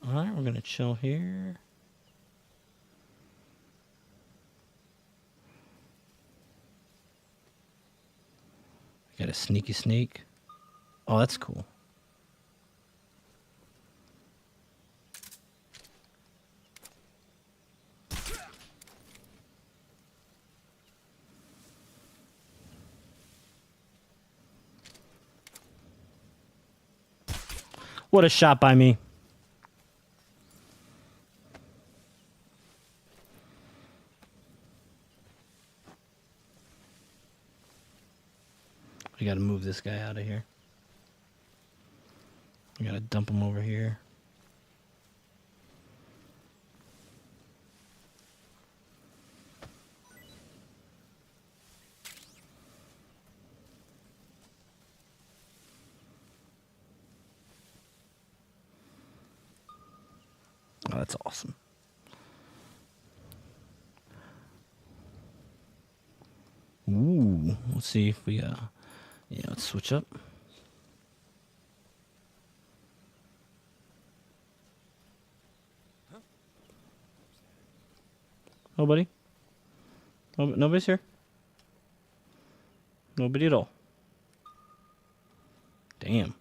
Alright, we're gonna chill here. Got a sneaky sneak. Oh, that's cool. What a shot by me. We gotta move this guy out of here. We gotta dump him over here. Oh, that's awesome. Ooh, let's see if we yeah, let's switch up. Nobody? Nobody's here? Nobody at all. Damn.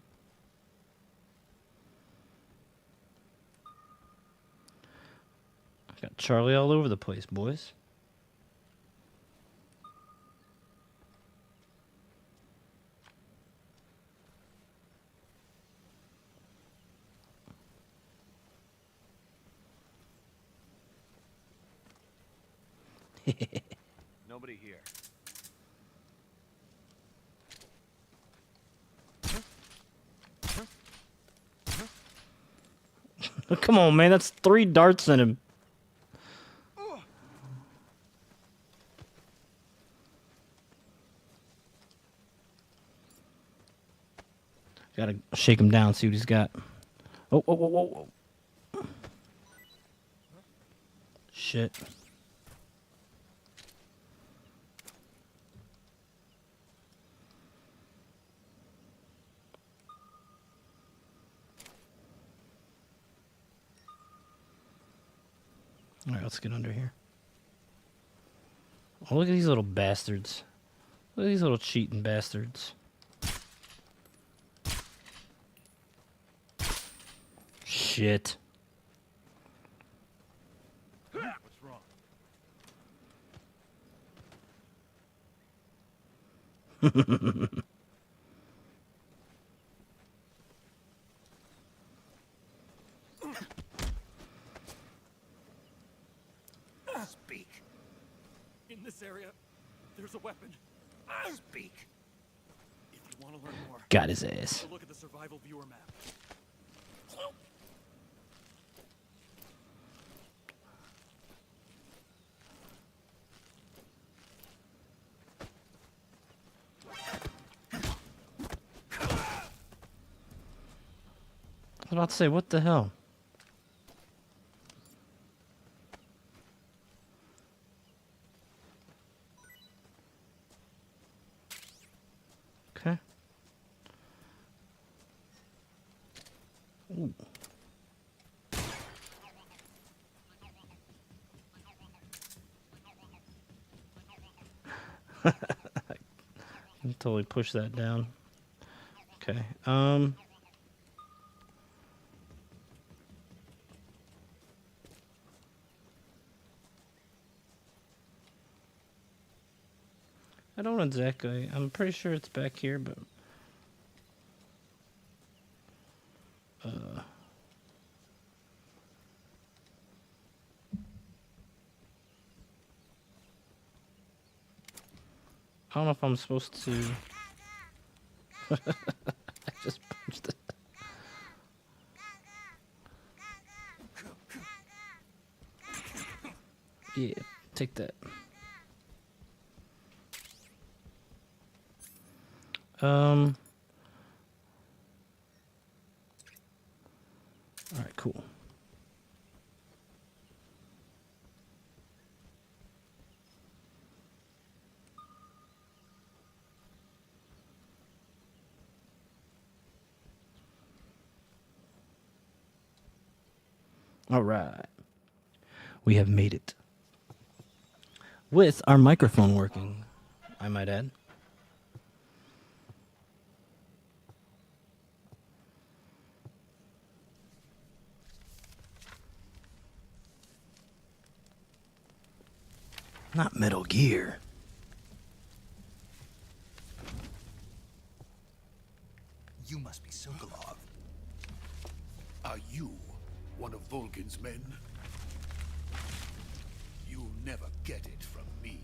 Got Charlie all over the place, boys. Nobody here. Come on, man. That's 3 darts in him. Gotta shake him down, see what he's got. Oh, whoa, whoa, whoa, whoa. Shit. Alright, let's get under here. Oh, look at these little bastards. Look at these little cheating bastards. Shit. What's wrong? Speak. In this area, there's a weapon. Speak. If you want to learn more, Got his ass. take a look at the survival viewer map. I was about to say, what the hell? Okay. Ooh. I can totally push that down. Okay. I don't exactly. I'm pretty sure it's back here, but I don't know if I'm supposed to. I just punched it. Yeah, take that. All right, cool. All right. We have made it. With our microphone working, I might add. Not Metal Gear. You must be Sokolov. Are you one of Volgin's men? You'll never get it from me.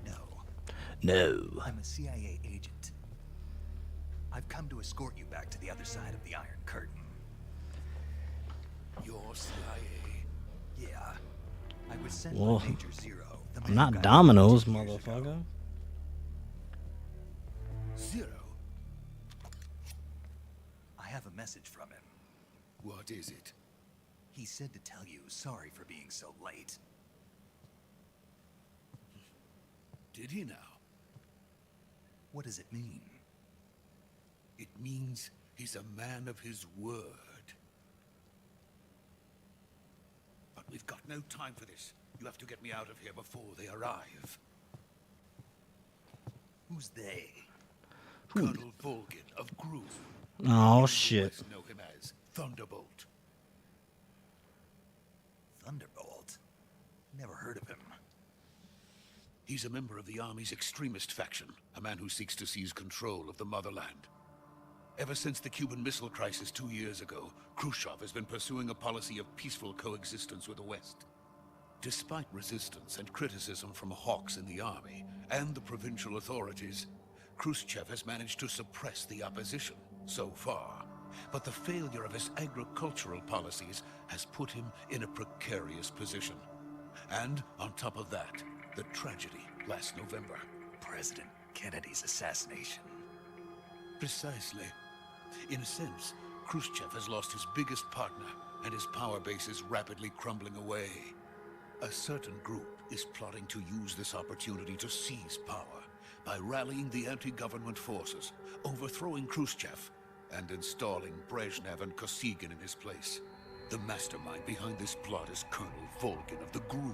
No, No. I'm a CIA agent. I've come to escort you back to the other side of the Iron Curtain. Your CIA. Yeah. I was sent Whoa. by Major Zero. The man I'm who not got Domino's, 2 years ago. motherfucker. Zero. I have a message from him. What is it? He said to tell you sorry for being so late. Did he now? What does it mean? It means he's a man of his word. But we've got no time for this. You have to get me out of here before they arrive. Who's they? Colonel Volgin of Gru. Oh You shit. US know him as Thunderbolt. Thunderbolt? Never heard of him. He's a member of the Army's extremist faction, a man who seeks to seize control of the motherland. Ever since the Cuban Missile Crisis 2 years ago, Khrushchev has been pursuing a policy of peaceful coexistence with the West. Despite resistance and criticism from hawks in the army and the provincial authorities, Khrushchev has managed to suppress the opposition so far. But the failure of his agricultural policies has put him in a precarious position. And on top of that, the tragedy last November. President Kennedy's assassination. Precisely. In a sense, Khrushchev has lost his biggest partner, and his power base is rapidly crumbling away. A certain group is plotting to use this opportunity to seize power by rallying the anti-government forces, overthrowing Khrushchev, and installing Brezhnev and Kosygin in his place. The mastermind behind this plot is Colonel Volgin of the GRU.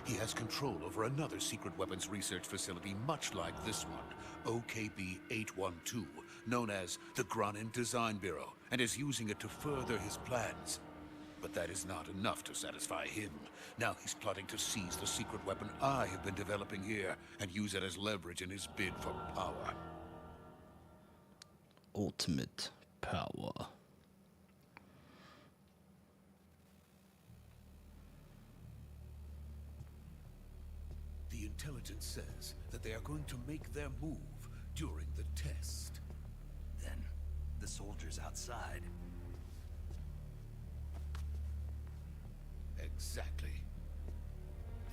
He has control over another secret weapons research facility much like this one, OKB-812, known as the Granin Design Bureau, and is using it to further his plans. But that is not enough to satisfy him. Now he's plotting to seize the secret weapon I have been developing here and use it as leverage in his bid for power. Ultimate power. The intelligence says that they are going to make their move during the test. Then, the soldiers outside. Exactly.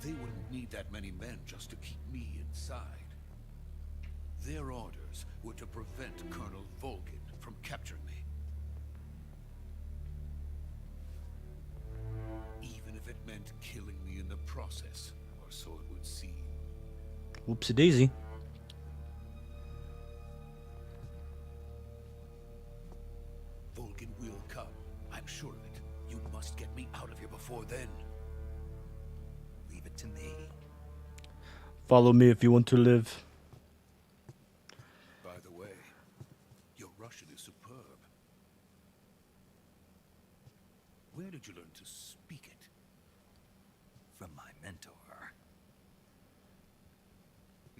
They wouldn't need that many men just to keep me inside. Their orders were to prevent Colonel Volgin from capturing me. Even if it meant killing me in the process, or so it would seem. Whoopsie daisy. Volgin will come. I'm sure of it. You must get me out of here before then. Leave it to me. Follow me if you want to live. By the way, your Russian is superb. Where did you learn to speak it? From my mentor.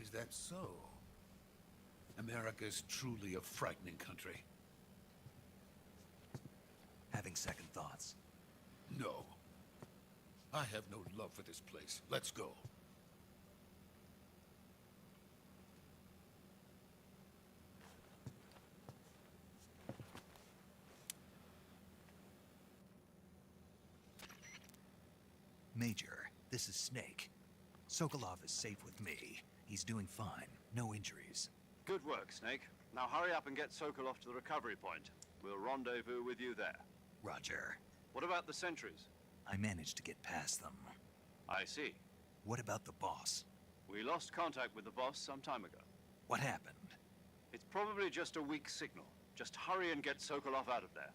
Is that so? America is truly a frightening country. Having second thoughts. No. I have no love for this place. Let's go. Major, this is Snake. Sokolov is safe with me. He's doing fine. No injuries. Good work, Snake. Now hurry up and get Sokolov to the recovery point. We'll rendezvous with you there. Roger. What about the sentries? I managed to get past them. I see. What about the boss? We lost contact with the boss some time ago. What happened? It's probably just a weak signal. Just hurry and get Sokolov out of there.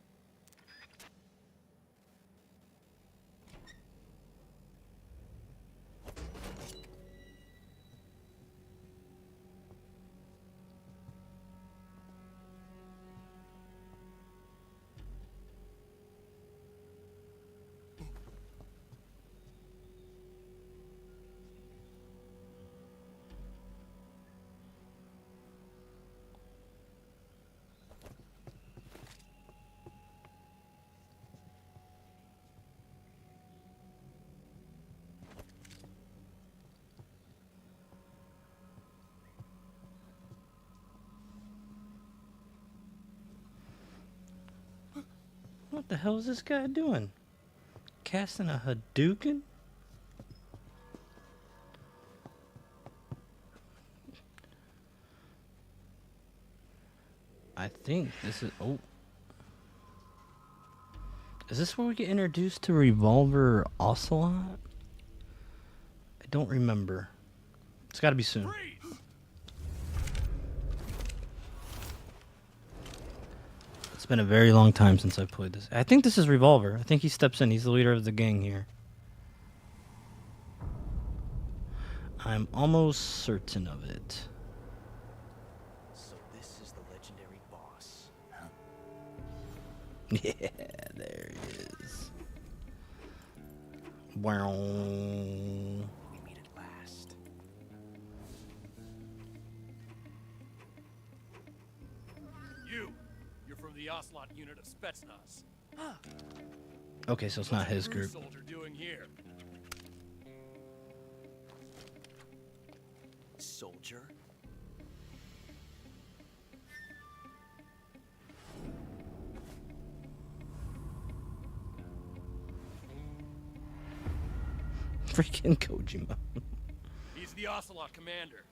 What the hell is this guy doing? Casting a Hadouken? I think this is... Oh. Is this where we get introduced to Revolver Ocelot? I don't remember. It's gotta be soon. It's been a very long time since I played this. I think this is Revolver. I think he steps in. He's the leader of the gang here. I'm almost certain of it. So this is the legendary boss. Yeah, there he is. Wow. We meet at last. You're from the Ocelot unit of Spetsnaz. Okay, so it's not his group. Soldier doing here? Soldier? Freaking Kojima. He's the Ocelot commander.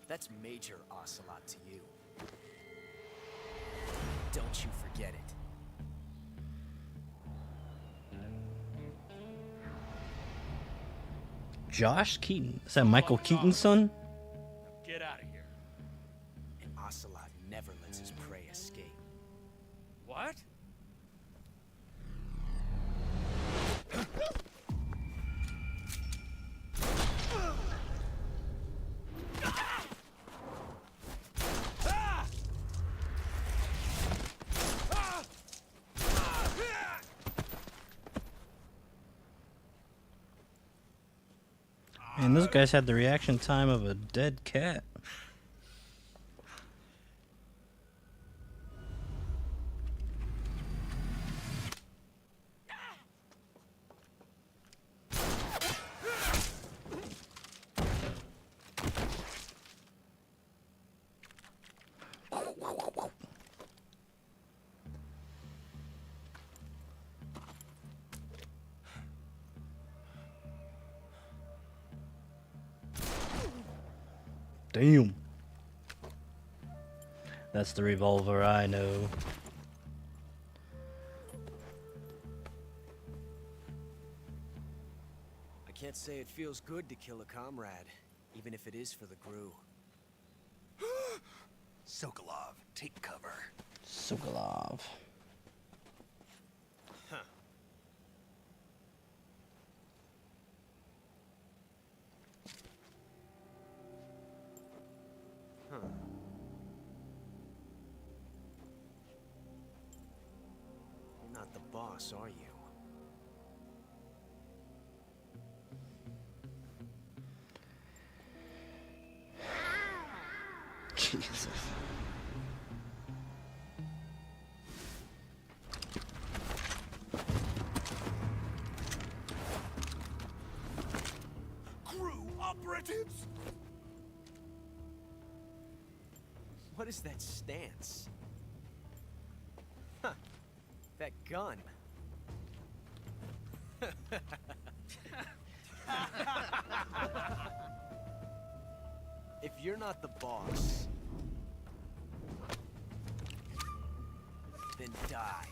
That's Major Ocelot to you. Don't you forget it. Josh Keaton. Is that Michael Keaton's son? Get out of here. And Ocelot never lets his prey escape. What? Man, those guys had the reaction time of a dead cat. Damn. That's the Revolver I know. I can't say it feels good to kill a comrade, even if it is for the Gru. Sokolov, take cover. Sokolov. You're not the boss, are you? Jesus. Gru operatives? What is that stance? Huh. That gun. If you're not the boss, then die.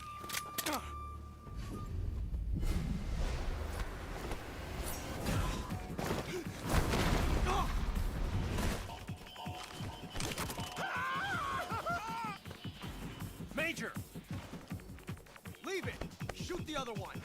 Major! Leave it! Shoot the other one!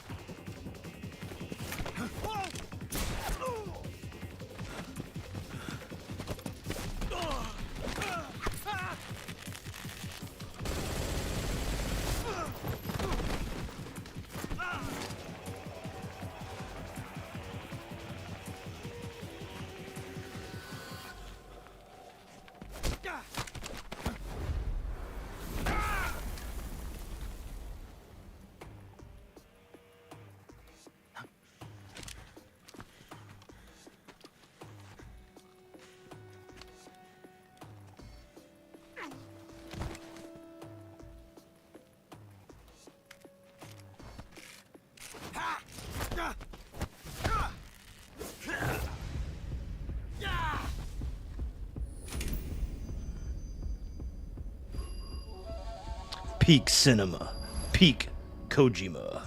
Peak cinema. Peak Kojima.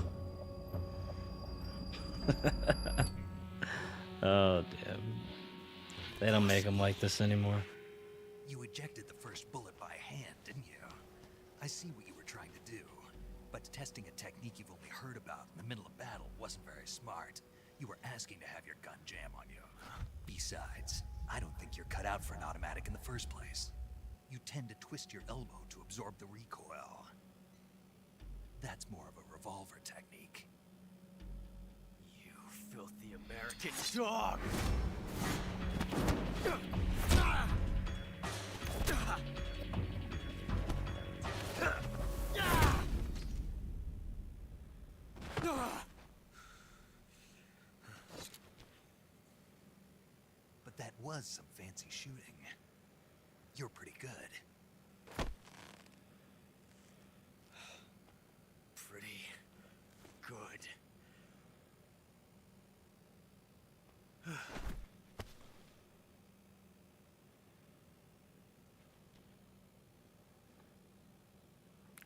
Oh, damn. They don't make them like this anymore. You ejected the first bullet by hand, didn't you? I see what you were trying to do. But testing a technique you've only heard about in the middle of battle wasn't very smart. You were asking to have your gun jam on you. Besides, I don't think you're cut out for an automatic in the first place. You tend to twist your elbow to absorb the recoil. That's more of a revolver technique. You filthy American dog! But that was some fancy shooting. You're pretty good. Pretty good.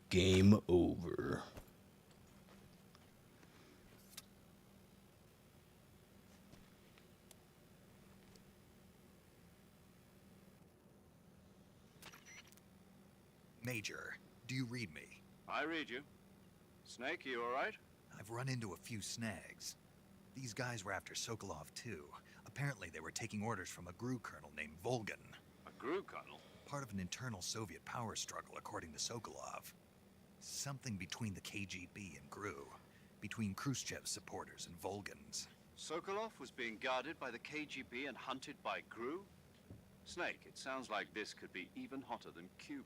Game over. Major, do you read me? I read you. Snake, you all right? I've run into a few snags. These guys were after Sokolov too. Apparently they were taking orders from a GRU colonel named Volgan. A GRU colonel? Part of an internal Soviet power struggle, according to Sokolov. Something between the KGB and GRU. Between Khrushchev's supporters and Volgan's. Sokolov was being guarded by the KGB and hunted by GRU? Snake, it sounds like this could be even hotter than Cuba.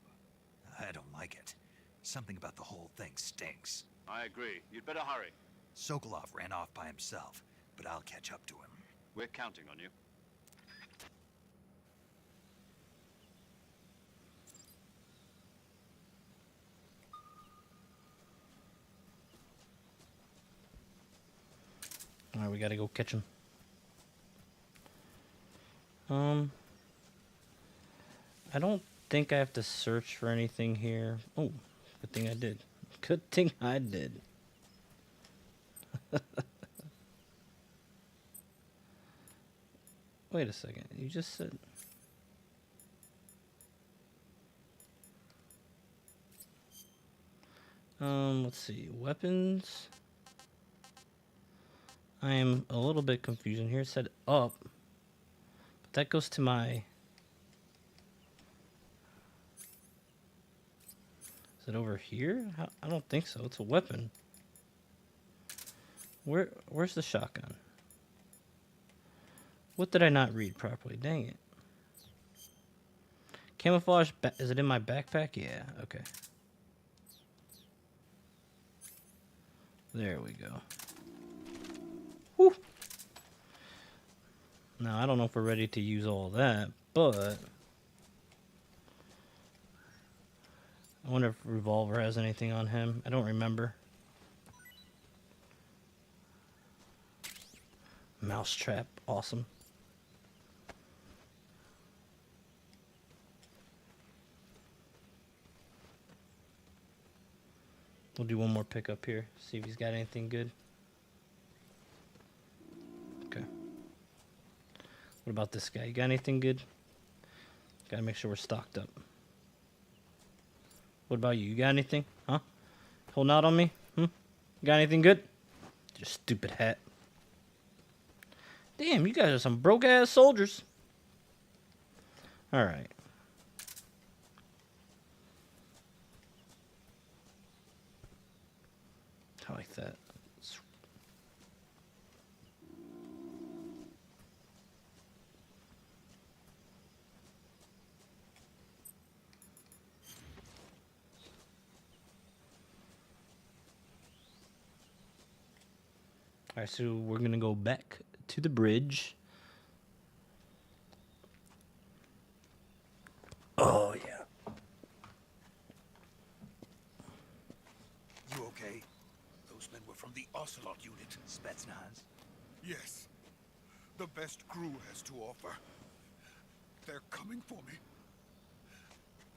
I don't like it. Something about the whole thing stinks. I agree. You'd better hurry. Sokolov ran off by himself, but I'll catch up to him. We're counting on you. Alright, we gotta go catch him. I don't think I have to search for anything here. Oh, good thing I did. Good thing I did. Wait a second. You just said... let's see. Weapons. I am a little bit confused. Here it said up. But that goes to my... Is it over here? I don't think so. It's a weapon. Where's the shotgun? What did I not read properly? Dang it. Camouflage, is it in my backpack? Yeah, okay. There we go. Whew. Now, I don't know if we're ready to use all that, but... I wonder if Revolver has anything on him. I don't remember. Mousetrap, awesome. We'll do one more pickup here. See if he's got anything good. Okay. What about this guy? You got anything good? Gotta make sure we're stocked up. What about you? You got anything? Huh? Holding out on me? You got anything good? Your stupid hat. Damn, you guys are some broke-ass soldiers. Alright. I like that. Alright, so we're gonna go back to the bridge. Oh, yeah. You okay? Those men were from the Ocelot unit. Spetsnaz? Yes. The best GRU has to offer. They're coming for me.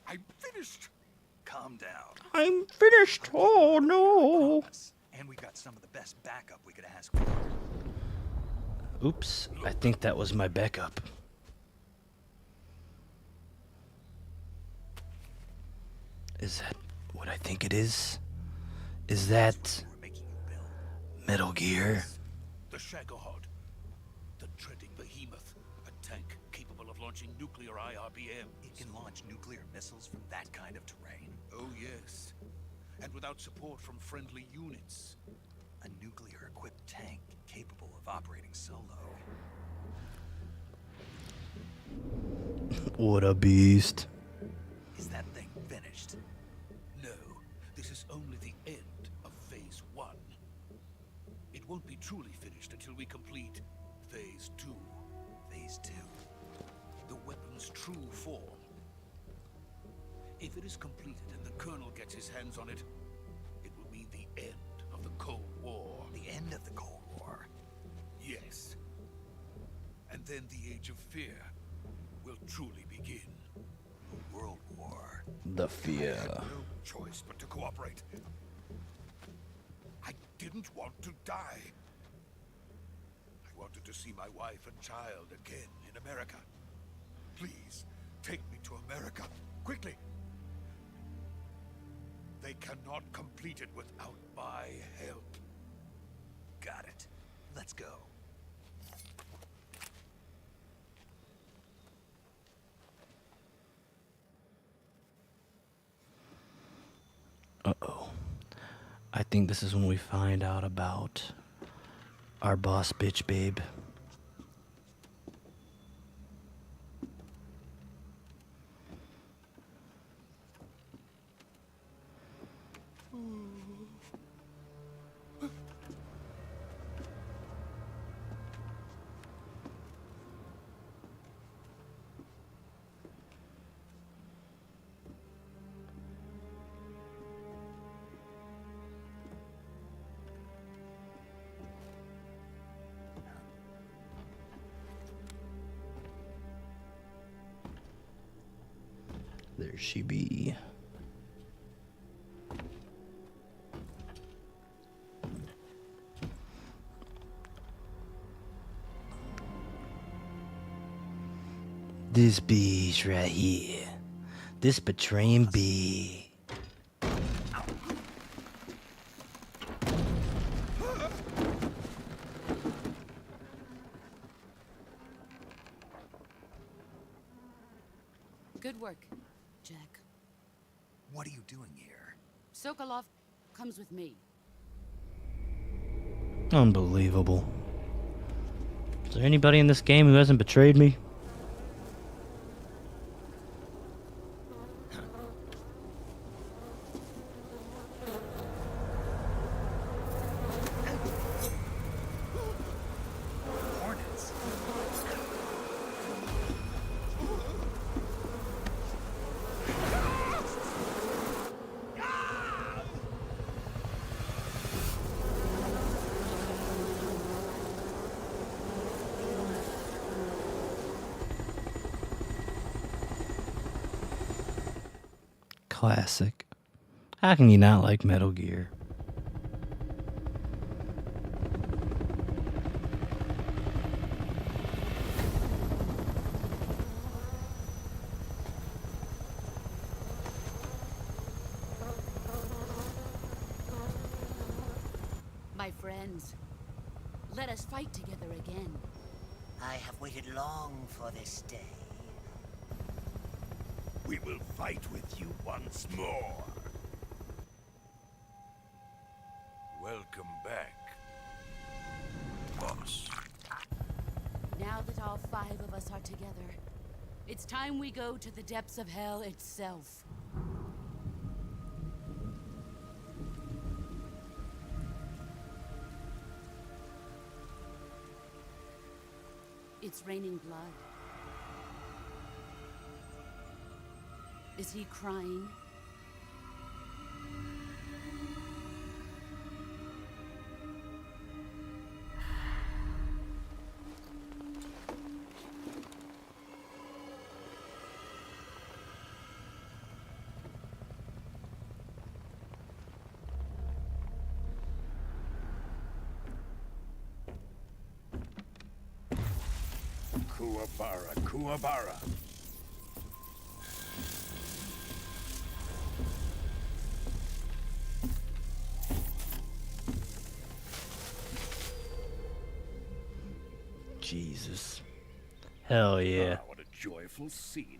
I'm finished. Calm down. I'm finished. Oh no. And we got some of the best backup we could ask for. Oops, I think that was my backup. Is that what I think it is? Is that Metal Gear? The Shagohod. The dreading behemoth. A tank capable of launching nuclear IRBM. It can launch nuclear missiles from that kind of terrain. Oh, yes. And without support from friendly units. A nuclear-equipped tank capable of operating solo. What a beast. Is that thing finished? No, this is only the end of Phase 1. It won't be truly finished until we complete Phase 2. Phase 2? The weapon's true form. If it is completed and the Colonel gets his hands on it, it will mean the end of the Cold War. The end of the Cold War? Yes. And then the Age of Fear will truly begin. A world war. The fear. I had no choice but to cooperate. I didn't want to die. I wanted to see my wife and child again in America. Please, take me to America, quickly. They cannot complete it without my help. Got it. Let's go. Uh-oh. I think this is when we find out about our boss bitch babe. There she be. This bee's right here. This betraying bee. Good work, Jack. What are you doing here? Sokolov comes with me. Unbelievable. Is there anybody in this game who hasn't betrayed me? Hornets. Classic. How can you not like Metal Gear? My friends, let us fight together again. I have waited long for this day. We will fight with you once more. Welcome back, boss. Now that all 5 of us are together, it's time we go to the depths of hell itself. It's raining blood. Is he crying? Kuwabara, Kuwabara. Jesus. Hell yeah. Ah, what a joyful scene.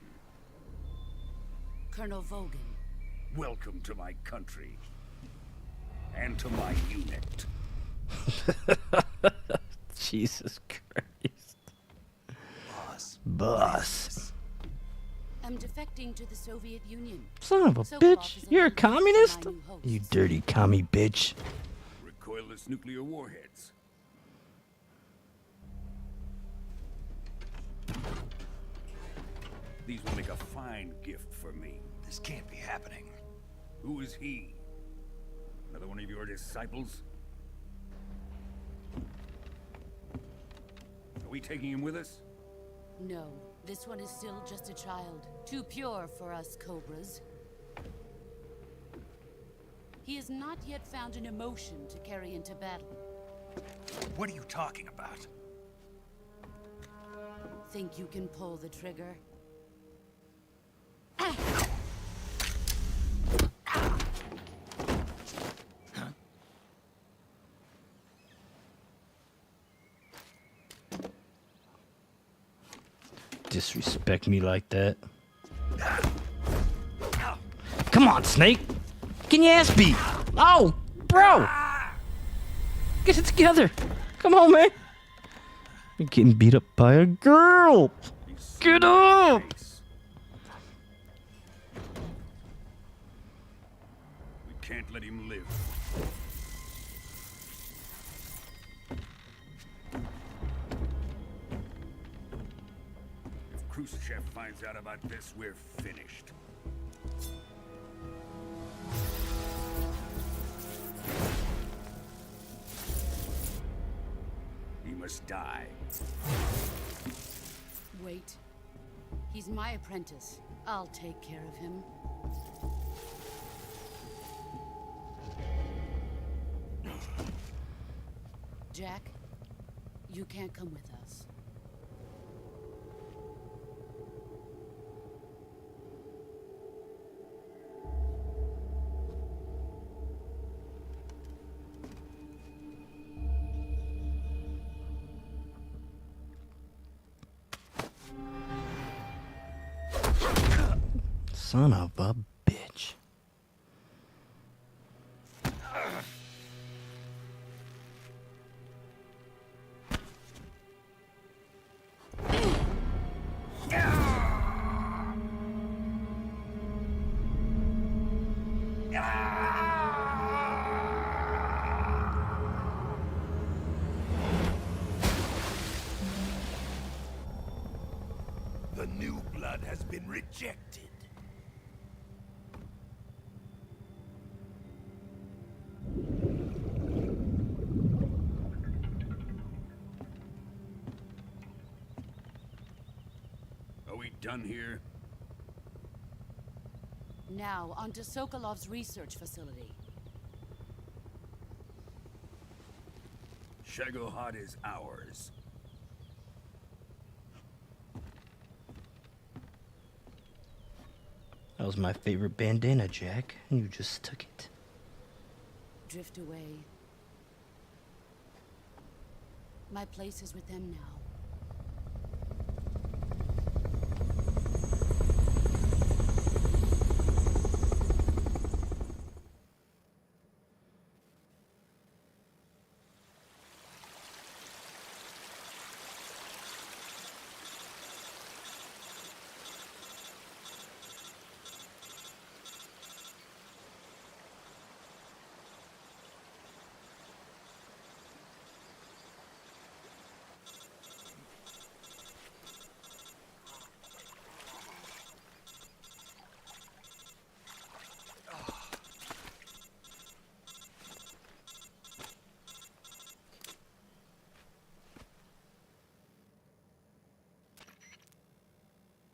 Colonel Vogan. Welcome to my country. And to my unit. Jesus Christ. Boss. Boss. I'm defecting to the Soviet Union. Son of a Sokolov bitch. is You're a an enemy for communist? my new hosts. You dirty commie bitch. Recoilless nuclear warheads. These will make a fine gift for me. This can't be happening. Who is he? Another one of your disciples? Are we taking him with us? No, this one is still just a child. Too pure for us Cobras. He has not yet found an emotion to carry into battle. What are you talking about? Think you can pull the trigger? Disrespect me like that. Come on, Snake. Get your ass beat. Oh, bro. Get it together. Come on, man. You're getting beat up by a girl. Get up. We can't let him live. If Khrushchev finds out about this, we're finished. He must die. Wait. He's my apprentice. I'll take care of him. Jack, you can't come with us. Son of a bitch. The new blood has been rejected. Are we done here? Now, onto Sokolov's research facility. Shagohod is ours. That was my favorite bandana, Jack, and you just took it. Drift away. My place is with them now.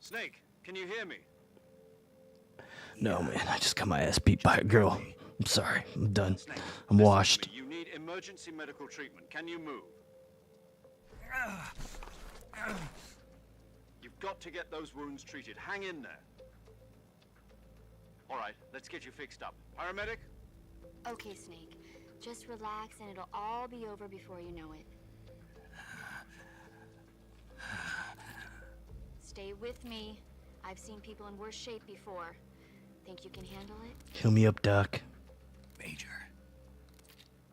Snake, can you hear me? No, man, I just got my ass beat by a girl. I'm sorry. I'm done. I'm washed. You need emergency medical treatment. Can you move? got to get those wounds treated. Hang in there. All right, let's get you fixed up. Paramedic? Okay, Snake. Just relax and it'll all be over before you know it. Stay with me. I've seen people in worse shape before. Think you can handle it? Heal me up, Doc. Major.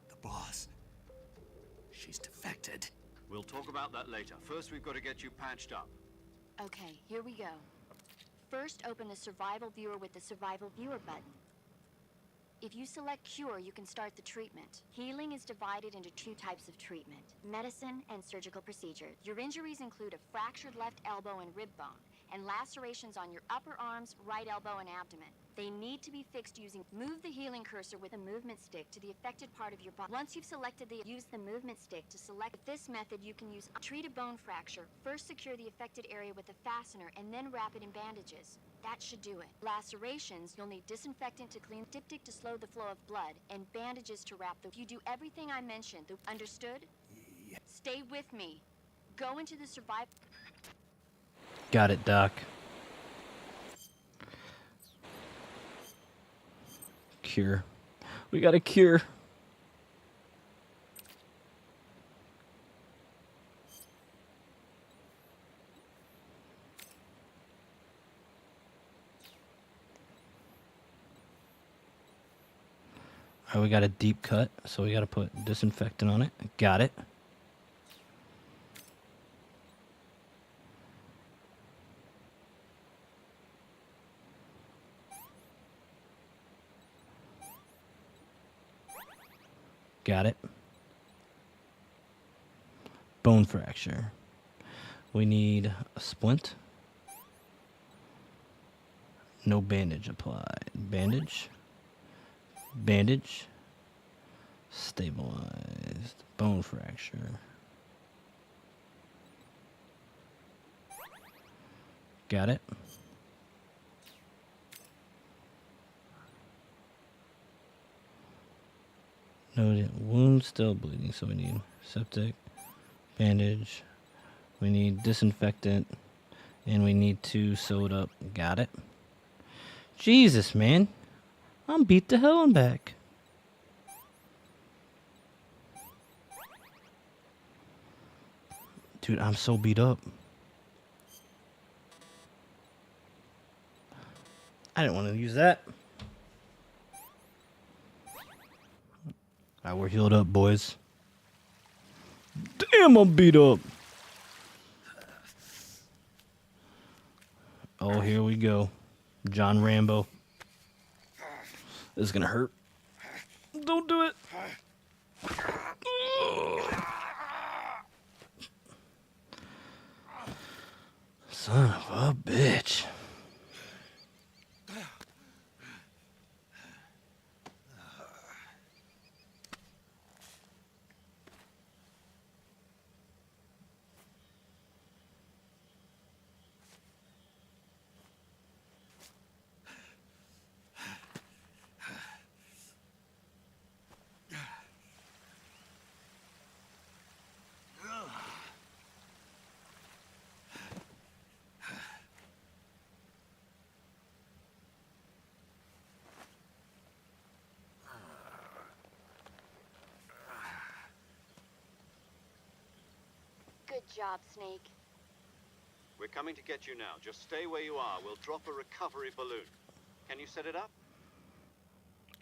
The boss. She's defected. We'll talk about that later. First, we've got to get you patched up. Okay, here we go. First, open the survival viewer with the survival viewer button. If you select cure, you can start the treatment. Healing is divided into 2 types of treatment: medicine and surgical procedure. Your injuries include a fractured left elbow and rib bone, and lacerations on your upper arms, right elbow, and abdomen. They need to be fixed using move the healing cursor with a movement stick to the affected part of your body. Once you've selected use the movement stick to select this method, you can treat a bone fracture. First secure the affected area with a fastener and then wrap it in bandages. That should do it. Lacerations, you'll need disinfectant to clean, diptych to slow the flow of blood, and bandages to wrap the. You do everything I mentioned. Understood? Yeah. Stay with me. Go into the survival. Got it, Doc. Cure. We got a cure. Alright, we got a deep cut, so we got to put disinfectant on it. Got it. Got it. Bone fracture. We need a splint. No bandage applied. Bandage. Bandage. Stabilized. Bone fracture. Got it. No, wound still bleeding, so we need septic, bandage, we need disinfectant, and we need 2 sewed up. Got it. Jesus, man. I'm beat to hell and back. Dude, I'm so beat up. I didn't want to use that. Alright, we're healed up, boys. Damn, I'm beat up. Oh, here we go. John Rambo. This is gonna hurt. Don't do it. Son of a bitch. Good job, Snake. We're coming to get you now. Just stay where you are. We'll drop a recovery balloon. Can you set it up?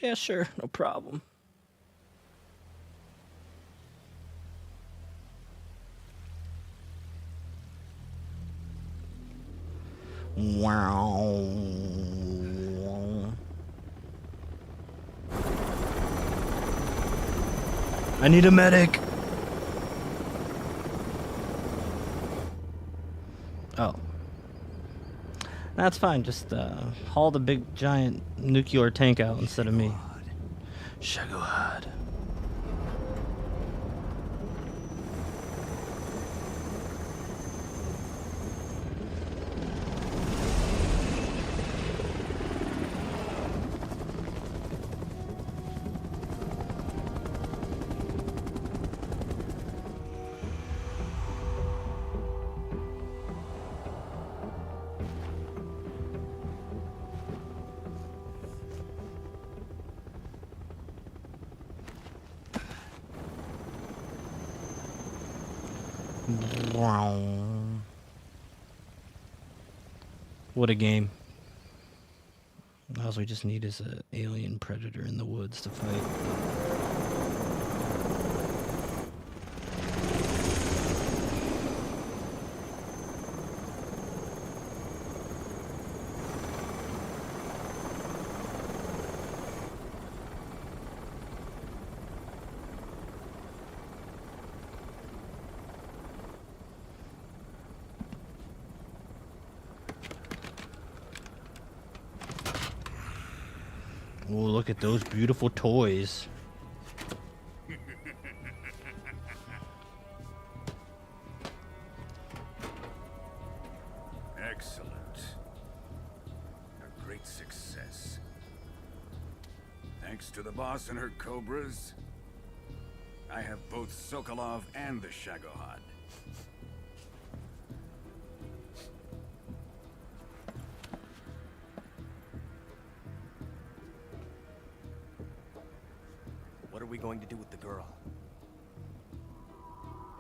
Yeah, sure. No problem. Wow. I need a medic. Oh. That's fine. Just haul the big giant nuclear tank out instead of me. Shagowad. What a game. All we just need is an alien predator in the woods to fight. Oh, look at those beautiful toys. Excellent. A great success. Thanks to the boss and her cobras, I have both Sokolov and the Shagohod. What are we going to do with the girl?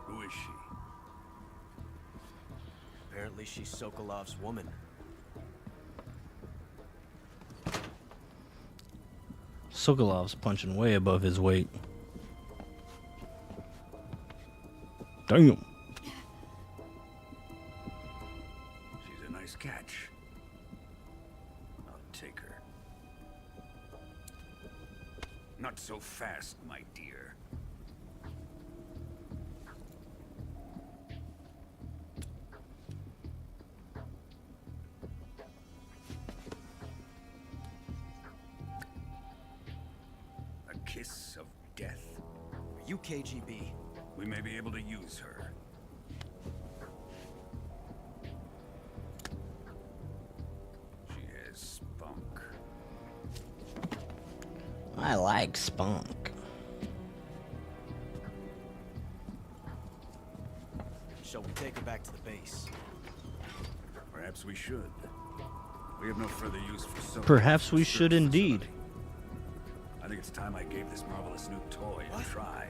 Who is she? Apparently she's Sokolov's woman. Sokolov's punching way above his weight. Damn. She's a nice catch. I'll take her. Not so fast, my dear. A kiss of death. Are you KGB? We may be able to use her. She has spunk. I like spunk. Shall we take her back to the base? Perhaps we should. We have no further use for so. Perhaps we should indeed. I think it's time I gave this marvelous new toy a try.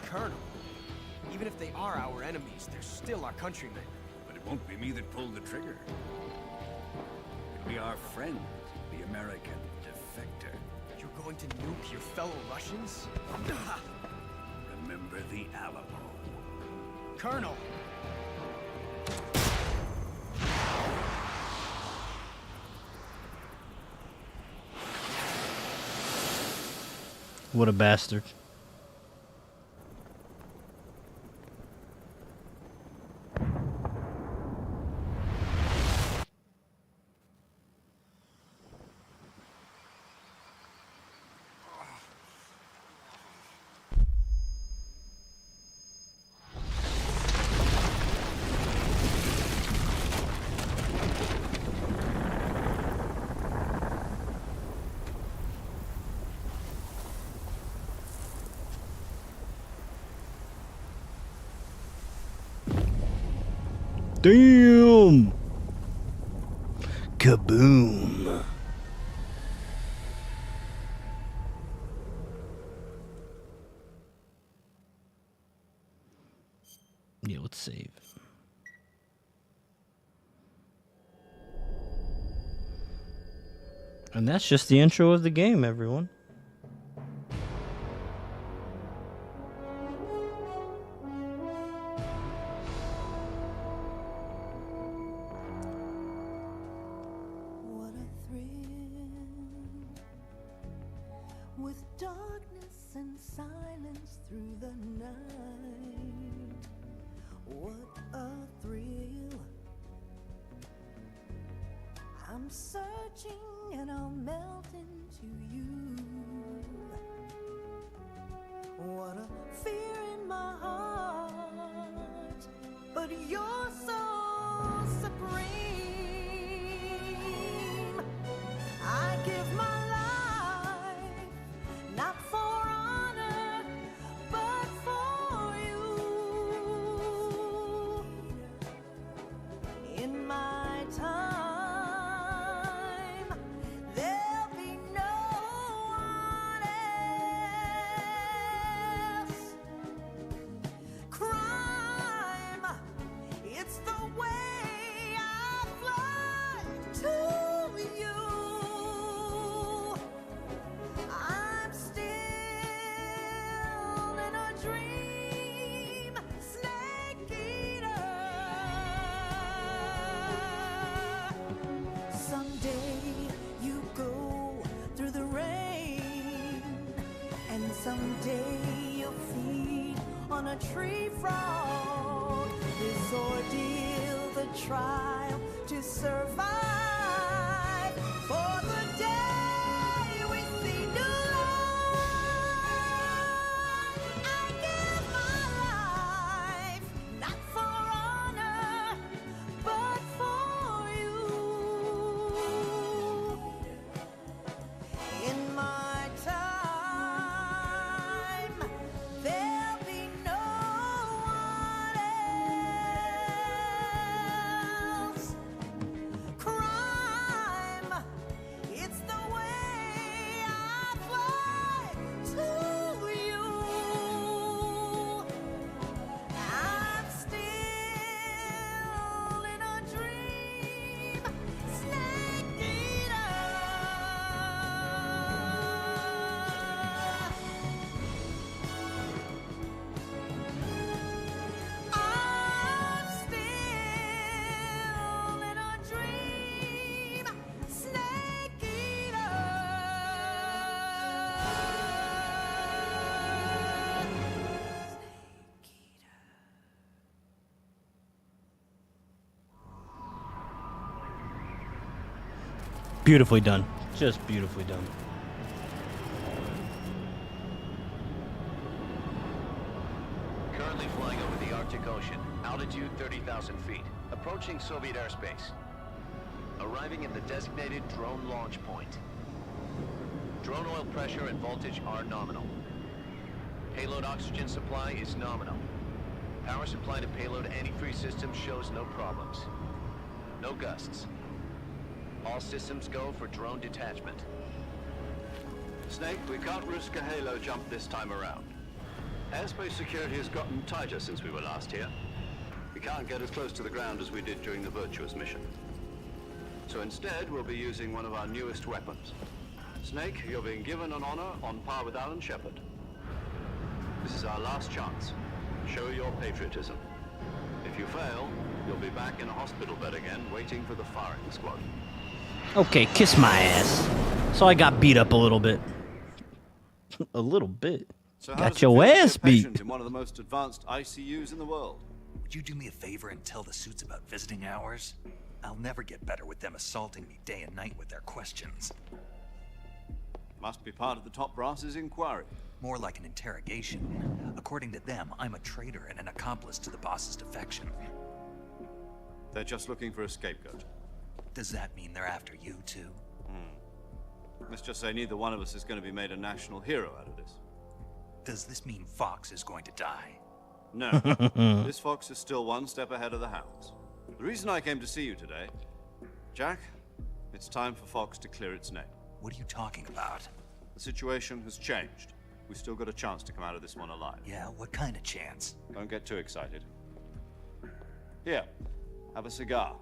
Colonel, even if they are our enemies, they're still our countrymen. But it won't be me that pulled the trigger. It'll be our friend, the American defector. You're going to nuke your fellow Russians? Remember the Alamo. Colonel! What a bastard. Damn! Kaboom! Yeah, let's save. And that's just the intro of the game, everyone. With darkness and silence through the night, what a thrill. I'm searching and I'll melt into you. What a fear in my heart, but you're so supreme. I give my not for honor, but for you. In my time, there'll be no one else. Crime day you'll feed on a tree frog. This ordeal, the trial to survive. For the day we see new life, I give my life, not for honor, but for you. In my time, there'll be no one else. Crime, it's the way I fly to you. I'm still in a dream, snake eater. I'm still in a dream, snake eater. Beautifully done. Just beautifully done. Currently flying over the Arctic Ocean. Altitude 30,000 feet. Approaching Soviet airspace. Arriving at the designated drone launch point. Drone oil pressure and voltage are nominal. Payload oxygen supply is nominal. Power supply to payload antifreeze system shows no problems. No gusts. All systems go for drone detachment. Snake, we can't risk a halo jump this time around. Airspace security has gotten tighter since we were last here. We can't get as close to the ground as we did during the Virtuous mission. So instead, we'll be using one of our newest weapons. Snake, you're being given an honor on par with Alan Shepard. This is our last chance. Show your patriotism. If you fail, you'll be back in a hospital bed again, waiting for the firing squad. Okay, kiss my ass. So I got beat up a little bit. A little bit. So how Got does it your feel to be a ass beat. patient in one of the most advanced ICUs in the world? Would you do me a favor and tell the suits about visiting hours? I'll never get better with them assaulting me day and night with their questions. Must be part of the top brass's inquiry. More like an interrogation. According to them, I'm a traitor and an accomplice to the boss's defection. They're just looking for a scapegoat. Does that mean they're after you, too? Let's just say neither one of us is going to be made a national hero out of this. Does this mean Fox is going to die? No. This fox is still one step ahead of the hounds. The reason I came to see you today, Jack, it's time for Fox to clear its name. What are you talking about? The situation has changed. We've still got a chance to come out of this one alive. Yeah, what kind of chance? Don't get too excited. Here, have a cigar.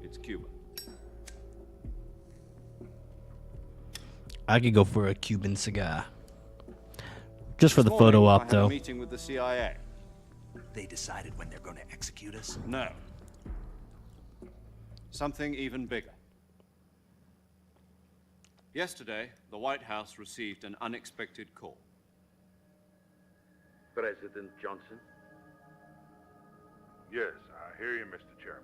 It's Cuban. I could go for a Cuban cigar. Just for the This photo morning, I op, had a though. meeting with the CIA. They decided when they're going to execute us? No. Something even bigger. Yesterday, the White House received an unexpected call. President Johnson? Yes, I hear you, Mr. Chairman.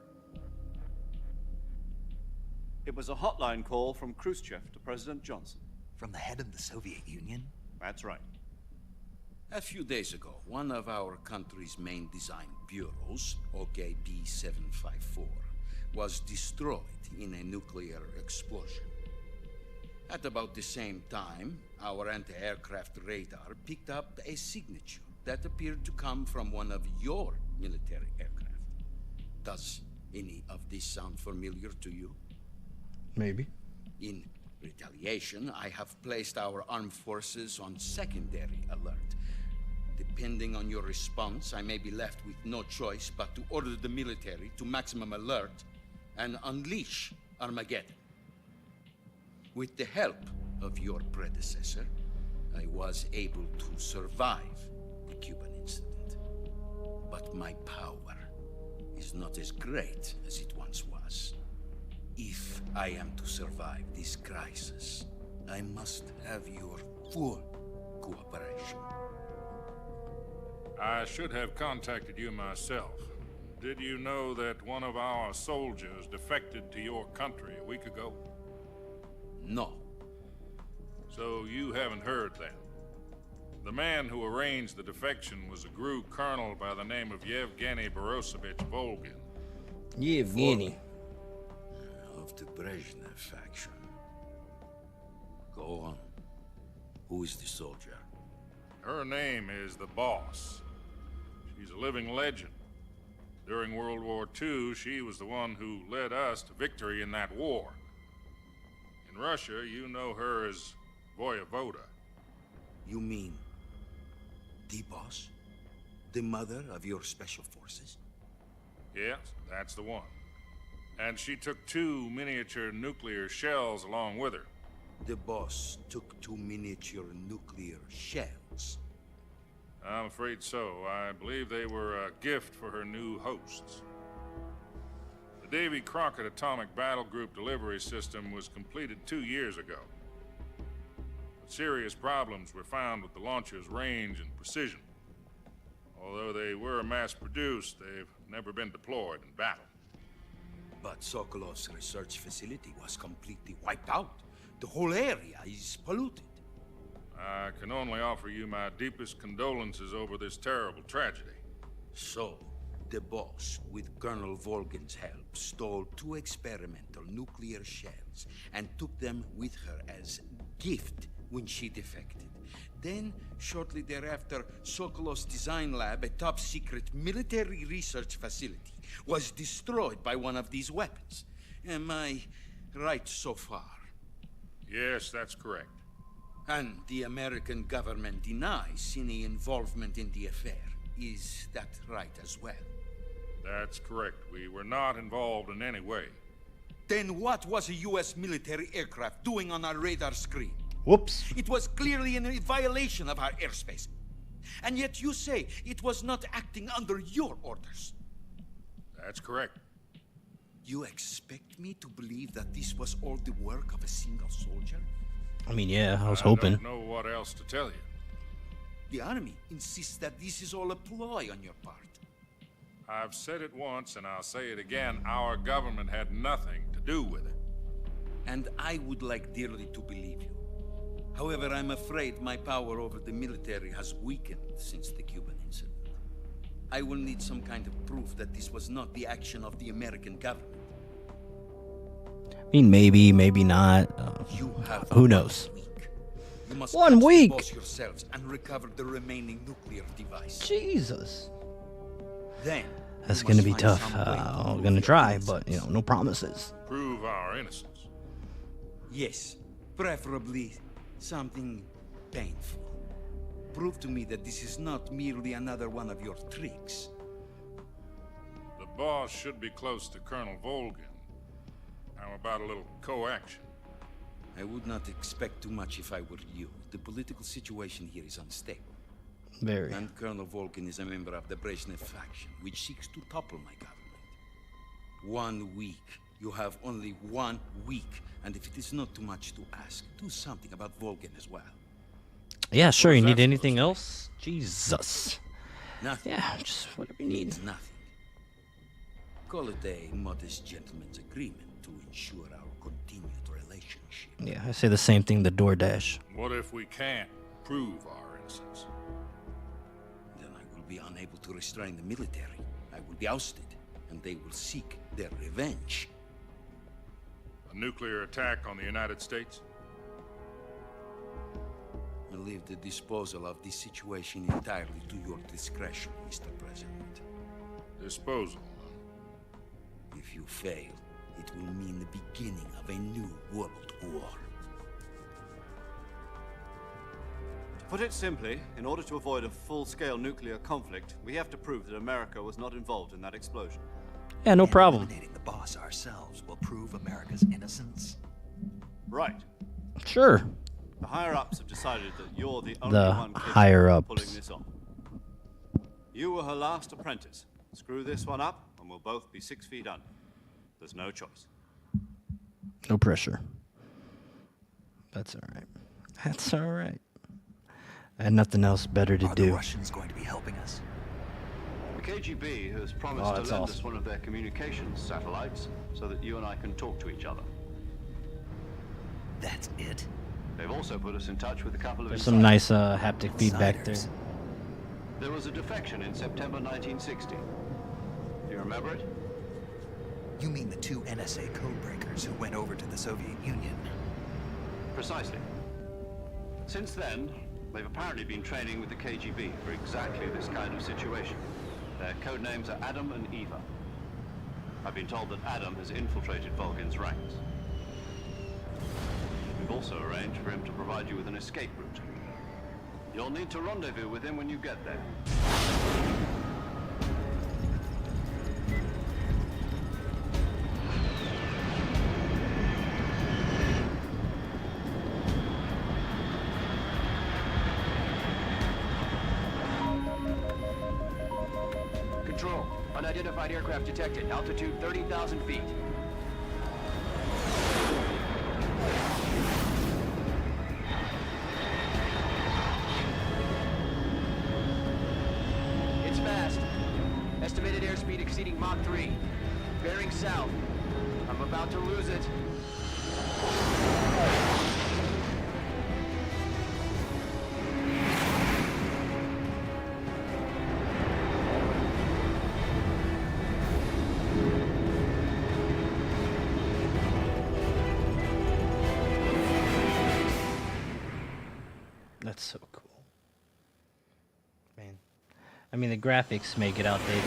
It was a hotline call from Khrushchev to President Johnson. From the head of the Soviet Union? That's right. A few days ago, one of our country's main design bureaus, OKB-754, was destroyed in a nuclear explosion. At about the same time, our anti-aircraft radar picked up a signature that appeared to come from one of your military aircraft. Does any of this sound familiar to you? Maybe. In retaliation, I have placed our armed forces on secondary alert. Depending on your response, I may be left with no choice but to order the military to maximum alert and unleash Armageddon. With the help of your predecessor, I was able to survive the Cuban incident. But my power is not as great as it once was. If I am to survive this crisis, I must have your full cooperation. I should have contacted you myself. Did you know that one of our soldiers defected to your country a week ago? No. So you haven't heard then. The man who arranged the defection was a GRU colonel by the name of Yevgeny Borosovich Volgin. Yevgeny. Of the Brezhnev faction. Go on. Who is the soldier? Her name is the Boss. She's a living legend. During World War II, she was the one who led us to victory in that war. In Russia, you know her as Voyevoda. You mean the Boss? The mother of your special forces? Yes, that's the one. And she took 2 miniature nuclear shells along with her. The Boss took 2 miniature nuclear shells. I'm afraid so. I believe they were a gift for her new hosts. The Davy Crockett Atomic Battle Group delivery system was completed 2 years ago. But serious problems were found with the launcher's range and precision. Although they were mass-produced, they've never been deployed in battle. But Sokolov's research facility was completely wiped out. The whole area is polluted. I can only offer you my deepest condolences over this terrible tragedy. So, the Boss, with Colonel Volgin's help, stole 2 experimental nuclear shells and took them with her as gift when she defected. Then, shortly thereafter, Sokolov's design lab, a top-secret military research facility, was destroyed by one of these weapons. Am I right so far? Yes, that's correct. And the American government denies any involvement in the affair. Is that right as well? That's correct. We were not involved in any way. Then what was a U.S. military aircraft doing on our radar screen? Whoops. It was clearly in violation of our airspace. And yet you say it was not acting under your orders. That's correct. You expect me to believe that this was all the work of a single soldier? I mean, yeah, I was hoping. I don't know what else to tell you. The army insists that this is all a ploy on your part. I've said it once and I'll say it again. Our government had nothing to do with it. And I would like dearly to believe you. However, I'm afraid my power over the military has weakened since the Cuban incident. I will need some kind of proof that this was not the action of the American government. I mean, maybe, maybe not. Who knows? You must 1 week. Yourselves and recover the remaining nuclear device. Jesus. Then that's gonna be tough. I'm gonna try, but you know, no promises. Prove our innocence. Yes, preferably something painful. Prove to me that this is not merely another one of your tricks. The Boss should be close to Colonel Volgin. How about a little co-action? I would not expect too much if I were you. The political situation here is unstable. Very. And Colonel Volgin is a member of the Brezhnev faction, which seeks to topple my government. 1 week. You have only 1 week. And if it is not too much to ask, do something about Volgin as well. Yeah, sure. You need anything else? Jesus. Nothing. Yeah, just whatever you need. Nothing. Call it a modest gentleman's agreement to ensure our continued relationship. Yeah, I say the same thing to DoorDash. What if we can't prove our innocence? Then I will be unable to restrain the military. I will be ousted, and they will seek their revenge. A nuclear attack on the United States? I leave the disposal of this situation entirely to your discretion, Mr. President. Disposal? If you fail, it will mean the beginning of a new world war. To put it simply, in order to avoid a full-scale nuclear conflict, we have to prove that America was not involved in that explosion. Yeah, no problem. Eliminating the Boss ourselves will prove America's innocence. Right. Sure. The higher-ups have decided that you're the only one capable of pulling this off. You were her last apprentice. Screw this one up, and we'll both be 6 feet under. There's no choice. No pressure. That's all right. That's all right. I had nothing else better to Are do. the Russians going to be helping us? The KGB has promised to lend us one of their communications satellites so that you and I can talk to each other. That's it? They've also put us in touch with a couple of There's some nice haptic feedback there. Insiders. There was a defection in September 1960. Do you remember it? You mean the 2 NSA codebreakers who went over to the Soviet Union? Precisely. Since then, they've apparently been training with the KGB for exactly this kind of situation. Their code names are Adam and Eva. I've been told that Adam has infiltrated Volgin's ranks. We've also arranged for him to provide you with an escape route. You'll need to rendezvous with him when you get there. Control. Unidentified aircraft detected. Altitude 30,000 feet. It's fast. Estimated airspeed exceeding Mach 3. Bearing south. I'm about to lose it. That's so cool. Man. I mean, the graphics may get outdated.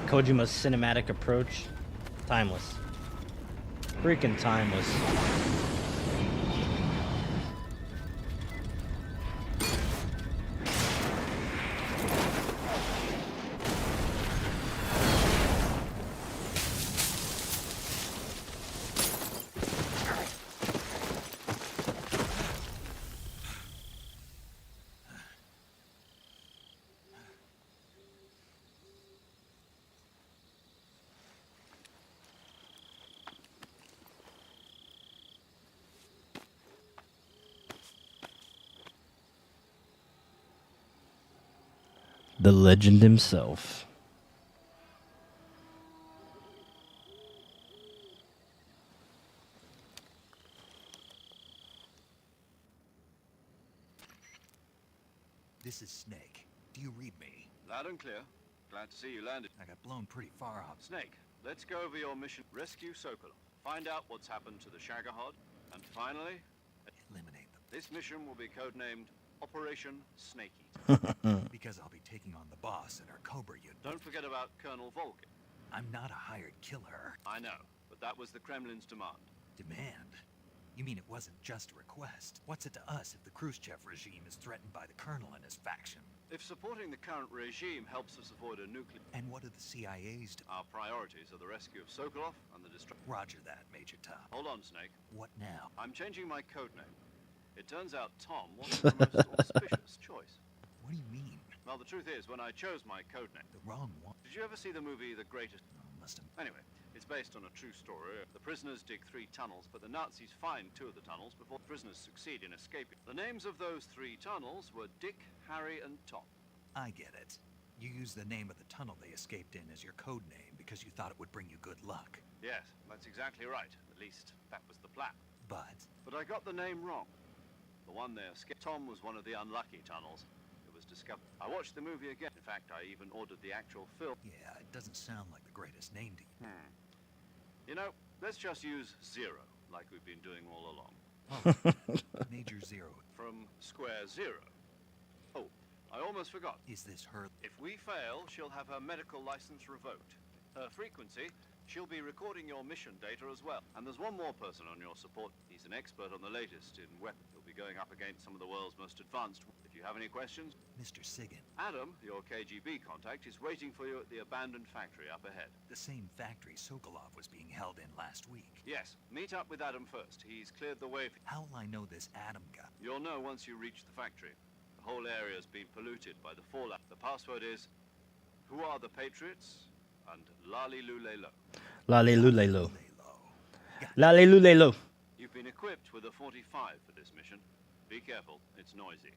Kojima's cinematic approach, timeless. Freaking timeless. The legend himself. This is Snake. Do you read me? Loud and clear. Glad to see you landed. I got blown pretty far off. Snake, let's go over your mission. Rescue Sokolov. Find out what's happened to the Shagohod. And finally, eliminate them. This mission will be codenamed Operation Snake Eater. Because I'll be taking on the boss and our Cobra unit. Don't forget about Colonel Volgin. I'm not a hired killer. I know, but that was the Kremlin's demand. Demand? You mean it wasn't just a request? What's it to us if the Khrushchev regime is threatened by the Colonel and his faction? If supporting the current regime helps us avoid a nuclear... And what do the CIA's do? Our priorities are the rescue of Sokolov and the destruction... Roger that, Major Tom. Hold on, Snake. What now? I'm changing my codename. It turns out Tom wasn't the most auspicious choice. What do you mean? Well, the truth is, when I chose my codename... The wrong one? Did you ever see the movie The Greatest... must have... Anyway, it's based on a true story. The prisoners dig 3 tunnels, but the Nazis find 2 of the tunnels before the prisoners succeed in escaping. The names of those 3 tunnels were Dick, Harry, and Tom. I get it. You used the name of the tunnel they escaped in as your code name because you thought it would bring you good luck. Yes, that's exactly right. At least, that was the plan. But I got the name wrong. The one they escaped, Tom, was one of the unlucky tunnels. It was discovered. I watched the movie again. In fact, I even ordered the actual film. Yeah, it doesn't sound like the greatest name to you. You know, let's just use Zero, like we've been doing all along. Major Zero. From Square Zero. Oh, I almost forgot. Is this her? If we fail, she'll have her medical license revoked. Her frequency, she'll be recording your mission data as well. And there's one more person on your support. He's an expert on the latest in weapons. He'll be going up against some of the world's most advanced. If you have any questions... Mr. Sigan. Adam, your KGB contact, is waiting for you at the abandoned factory up ahead. The same factory Sokolov was being held in last week. Yes, meet up with Adam first. He's cleared the way for... How will I know this Adam guy? You'll know once you reach the factory. The whole area's been polluted by the fallout. The password is... Who are the Patriots? And Lali Lulelo. Lali Lulelo. Lali Lulelo. You've been equipped with a 45 for this mission. Be careful, it's noisy.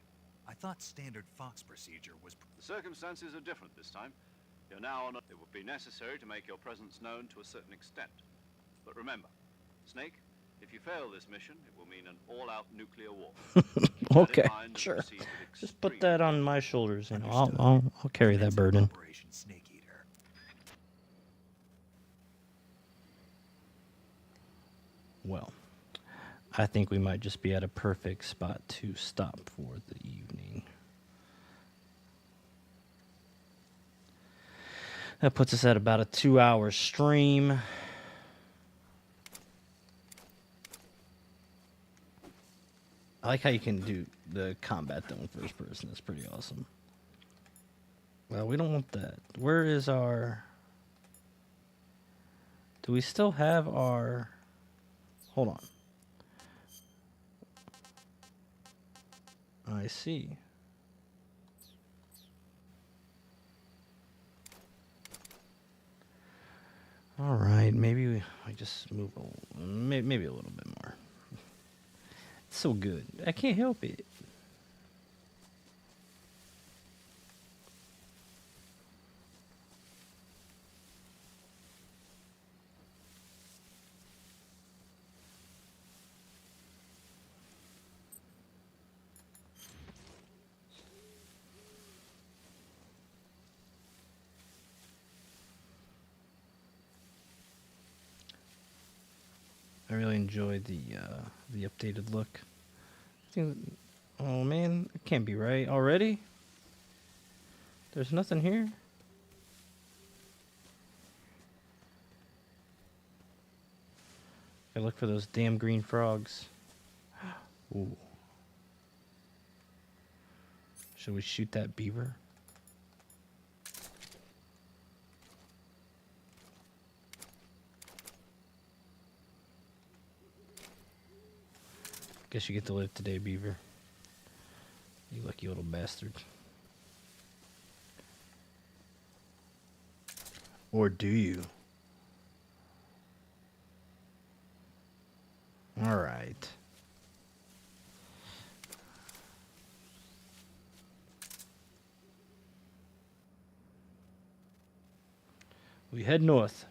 I thought standard Fox procedure was... The circumstances are different this time. You're now on a... It would be necessary to make your presence known to a certain extent. But remember, Snake, if you fail this mission, it will mean an all-out nuclear war. Okay, sure. Just put that on my shoulders, and I'll carry that burden. Operation Snake Eater. Well, I think we might just be at a perfect spot to stop for the evening. That puts us at about a 2-hour stream. I like how you can do the combat though in first person. That's pretty awesome. Well, we don't want that. Where is our... Do we still have our... Hold on. I see. All right, maybe we just move maybe a little bit more. It's so good. I can't help it. I really enjoyed the updated look. Oh man, it can't be right already. There's nothing here. I look for those damn green frogs. Ooh. Should we shoot that beaver? Guess you get to live today, beaver. You lucky little bastard. Or do you? All right. We head north.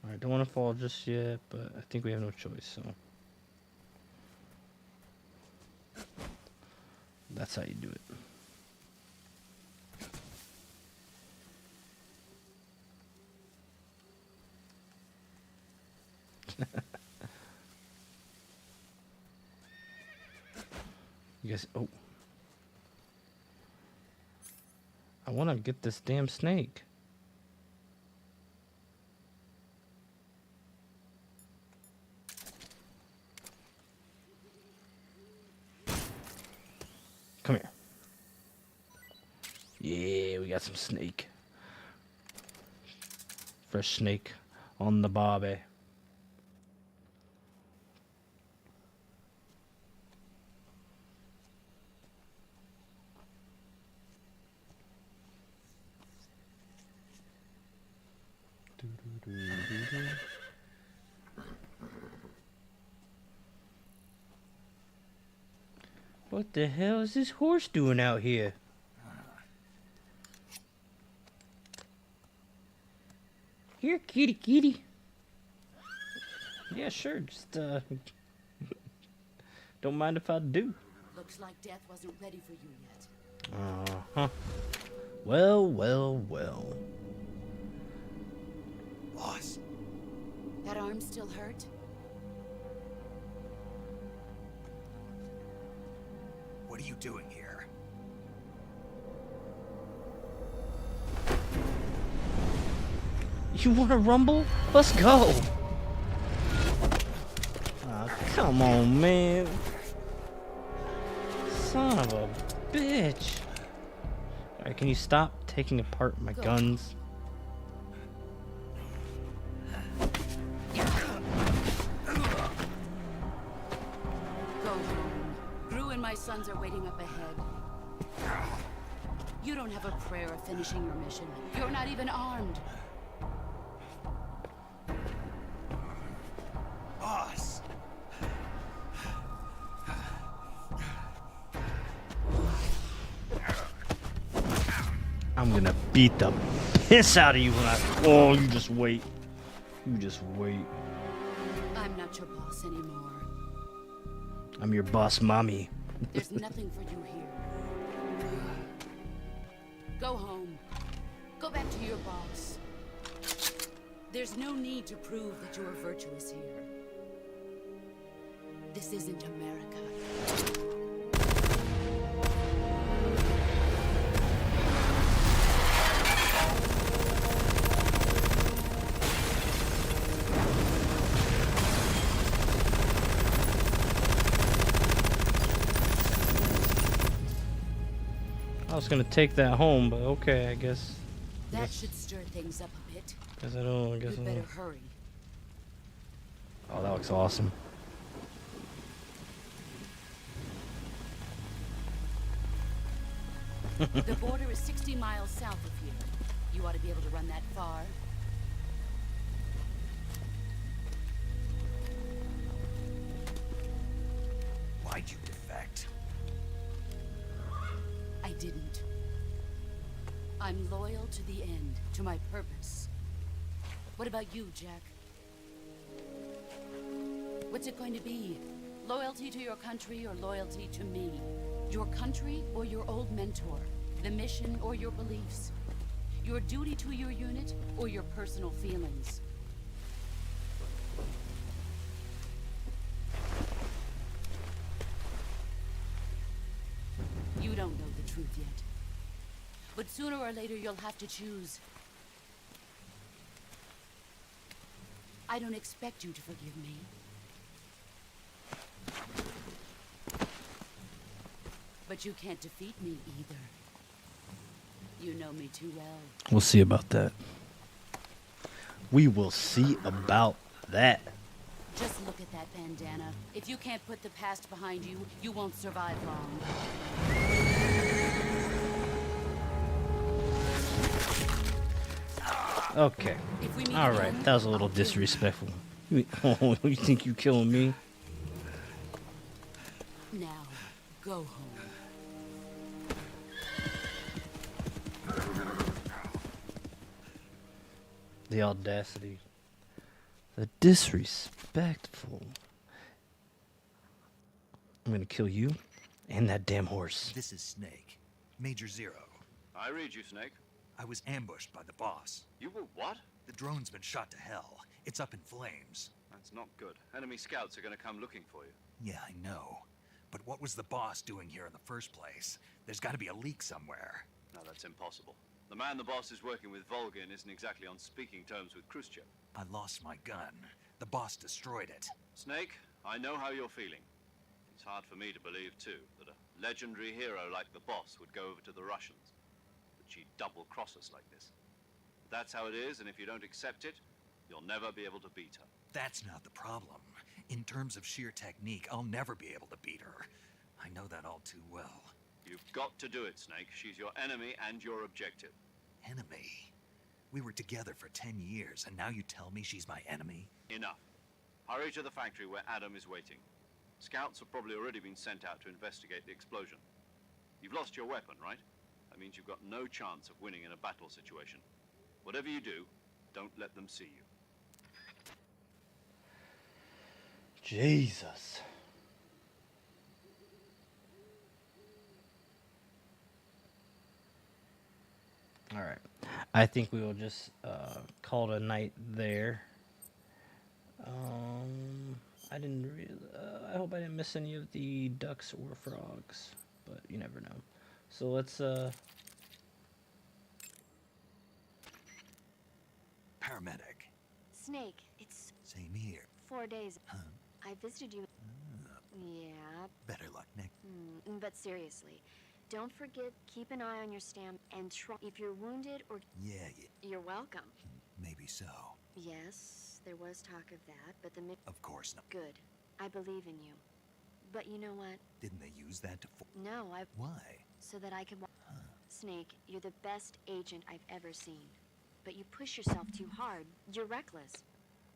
I don't want to fall just yet, but I think we have no choice, so that's how you do it. You guys, oh. I want to get this damn snake. Come here. Yeah, we got some snake. Fresh snake on the bobby. What the hell is this horse doing out here? Here, kitty, kitty. Yeah, sure. Just, don't mind if I do. Looks like death wasn't ready for you yet. Uh-huh. Well, well, well. Boss. That arm still hurt? What are you doing here? You want to rumble? Let's go. Oh, come on, man. Son of a bitch. Alright, can you stop taking apart my guns? Go home. Gru and my sons are waiting up ahead. You don't have a prayer of finishing your mission. You're not even armed. I'm gonna beat the piss out of you when I... Oh, you just wait. You just wait. I'm not your boss anymore. I'm your boss, mommy. There's nothing for you here. Go home. Go back to your boss. There's no need to prove that you are virtuous here. This isn't America. I was gonna take that home, but okay, I guess. That should stir things up a bit. Guess I don't. Guess You I better don't. hurry. Oh, that looks awesome. The border is 60 miles south of here. You ought to be able to run that far. Why'd you defect? I didn't. I'm loyal to the end, to my purpose. What about you, Jack? What's it going to be? Loyalty to your country or loyalty to me? Your country or your old mentor? The mission or your beliefs? Your duty to your unit or your personal feelings? You don't know the truth yet. But sooner or later you'll have to choose. I don't expect you to forgive me. But you can't defeat me either. You know me too well. We'll see about that. We will see about that. Just look at that bandana. If you can't put the past behind you, you won't survive long. Okay. All right. That was a little disrespectful. Oh, you think you killing me? Now, go home. The audacity. The disrespectful. I'm gonna kill you and that damn horse. This is Snake. Major Zero. I read you, Snake. I was ambushed by the boss. You were what? The drone's been shot to hell. It's up in flames. That's not good. Enemy scouts are going to come looking for you. Yeah, I know. But what was the boss doing here in the first place? There's got to be a leak somewhere. No, that's impossible. The man the boss is working with, Volgin, isn't exactly on speaking terms with Khrushchev. I lost my gun. The boss destroyed it. Snake, I know how you're feeling. It's hard for me to believe, too, that a legendary hero like the boss would go over to the Russians. That she'd double-cross us like this. But that's how it is, and if you don't accept it, you'll never be able to beat her. That's not the problem. In terms of sheer technique, I'll never be able to beat her. I know that all too well. You've got to do it, Snake. She's your enemy and your objective. Enemy? We were together for 10 years, and now you tell me she's my enemy? Enough. Hurry to the factory where Adam is waiting. Scouts have probably already been sent out to investigate the explosion. You've lost your weapon, right? That means you've got no chance of winning in a battle situation. Whatever you do, don't let them see you. Jesus. All right. I think we will just call it a night there. I didn't really. I hope I didn't miss any of the ducks or frogs, but you never know. So let's. Paramedic. Snake, it's Same here. 4 days. Huh? I visited you. Yeah. Better luck next. But seriously, don't forget, keep an eye on your stamina and try. If you're wounded or Yeah. you're welcome. Maybe so. Yes, there was talk of that, but the Of course not. good. I believe in you. But you know what? Didn't they use that to No, I Why? so that I could Snake, you're the best agent I've ever seen. But you push yourself too hard. You're reckless.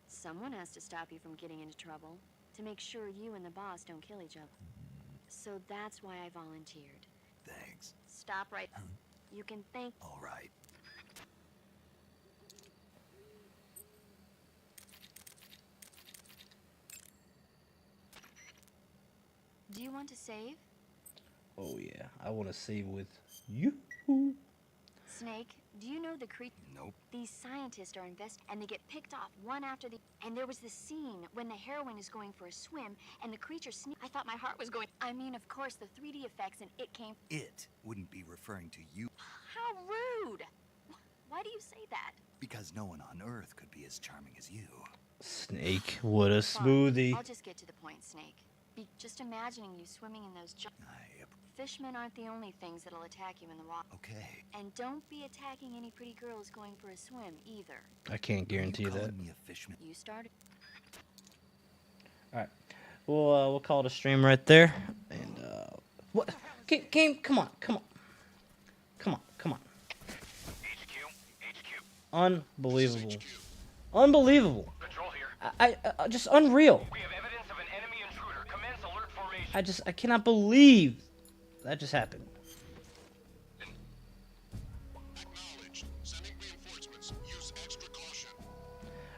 Someone has to stop you from getting into trouble, to make sure you and the boss don't kill each other. So that's why I volunteered. Thanks. Stop right. You can thank. All right. Do you want to save? Oh yeah, I want to save with you. Snake, do you know the creature? Nope. These scientists are and they get picked off one after the. And there was this scene when the heroine is going for a swim and the creature I thought my heart was going. I mean, of course, the 3D effects and it came. It wouldn't be referring to you. How rude! Why do you say that? Because no one on Earth could be as charming as you. Snake, what a Fine, smoothie. I'll just get to the point, Snake. Just imagining you swimming in those. Fishmen aren't the only things that'll attack you in the water. Okay. And don't be attacking any pretty girls going for a swim either. I can't guarantee that. Me a fishman? You started. All right, we'll call it a stream right there. And what? Game, come on. Unbelievable. Unbelievable. Patrol here. I just unreal. We have evidence of an enemy intruder. Commence alert formation. I cannot believe that just happened.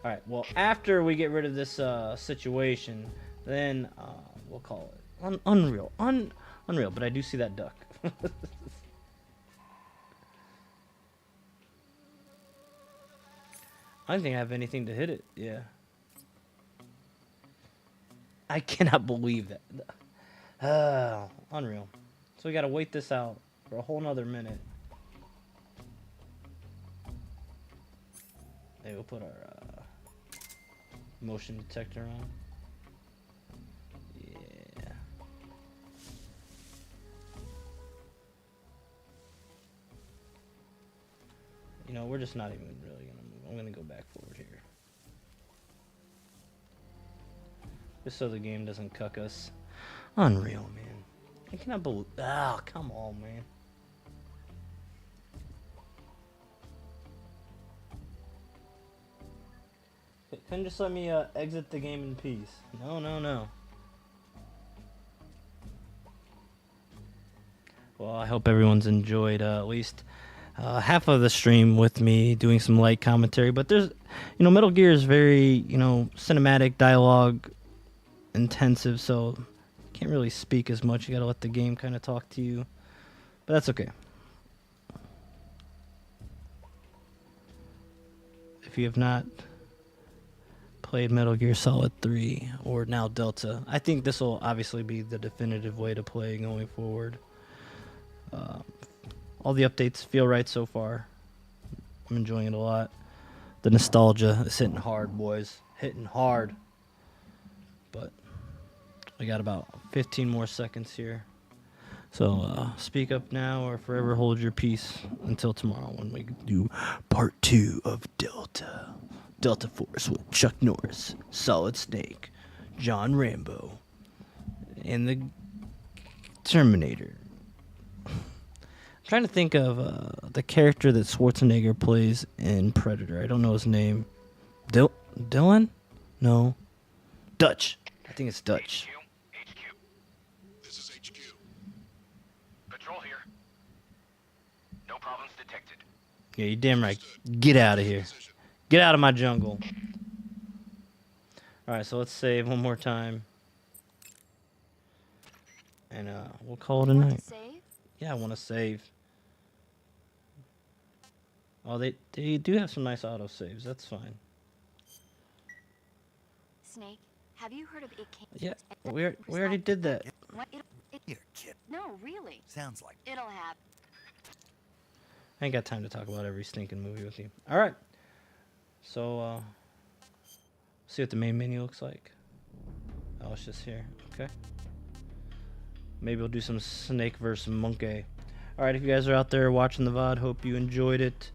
All right. Well, after we get rid of this situation, then we'll call it unreal. Unreal. But I do see that duck. I don't think I have anything to hit it. Yeah. I cannot believe that. Unreal. So we gotta wait this out for a whole nother minute. Maybe we'll put our motion detector on. Yeah. You know, we're just not even really gonna move. I'm gonna go back forward here. Just so the game doesn't cuck us. Unreal, man. I cannot believe. Ah, come on, man. Couldn't just let me exit the game in peace. No. Well, I hope everyone's enjoyed at least half of the stream with me doing some light commentary. But there's, Metal Gear is very, cinematic, dialogue intensive, so you can't really speak as much. You gotta let the game kind of talk to you. But that's okay. If you have not played Metal Gear Solid 3 or now Delta, I think this will obviously be the definitive way to play going forward. All the updates feel right so far. I'm enjoying it a lot. The nostalgia is hitting hard, boys. Hitting hard. But we got about 15 more seconds here. So speak up now or forever hold your peace until tomorrow when we do part 2 of Delta. Delta Force with Chuck Norris, Solid Snake, John Rambo, and the Terminator. I'm trying to think of the character that Schwarzenegger plays in Predator. I don't know his name. Dylan? No. Dutch. I think it's Dutch. HQ. This is HQ. Patrol here. No problems detected. Yeah, you're damn right. Get out of here. Get out of my jungle. Alright, so let's save one more time. And we'll call it a night. Yeah, I want to save. Oh, they do have some nice auto saves. That's fine. Snake, have you heard of it? Yeah, we already did that. Here, kid. No, really. Sounds like It'll happen. I ain't got time to talk about every stinking movie with you. All right. So, see what the main menu looks like. Oh, it's just here. Okay. Maybe we'll do some Snake vs. Monkey. All right, if you guys are out there watching the VOD, hope you enjoyed it.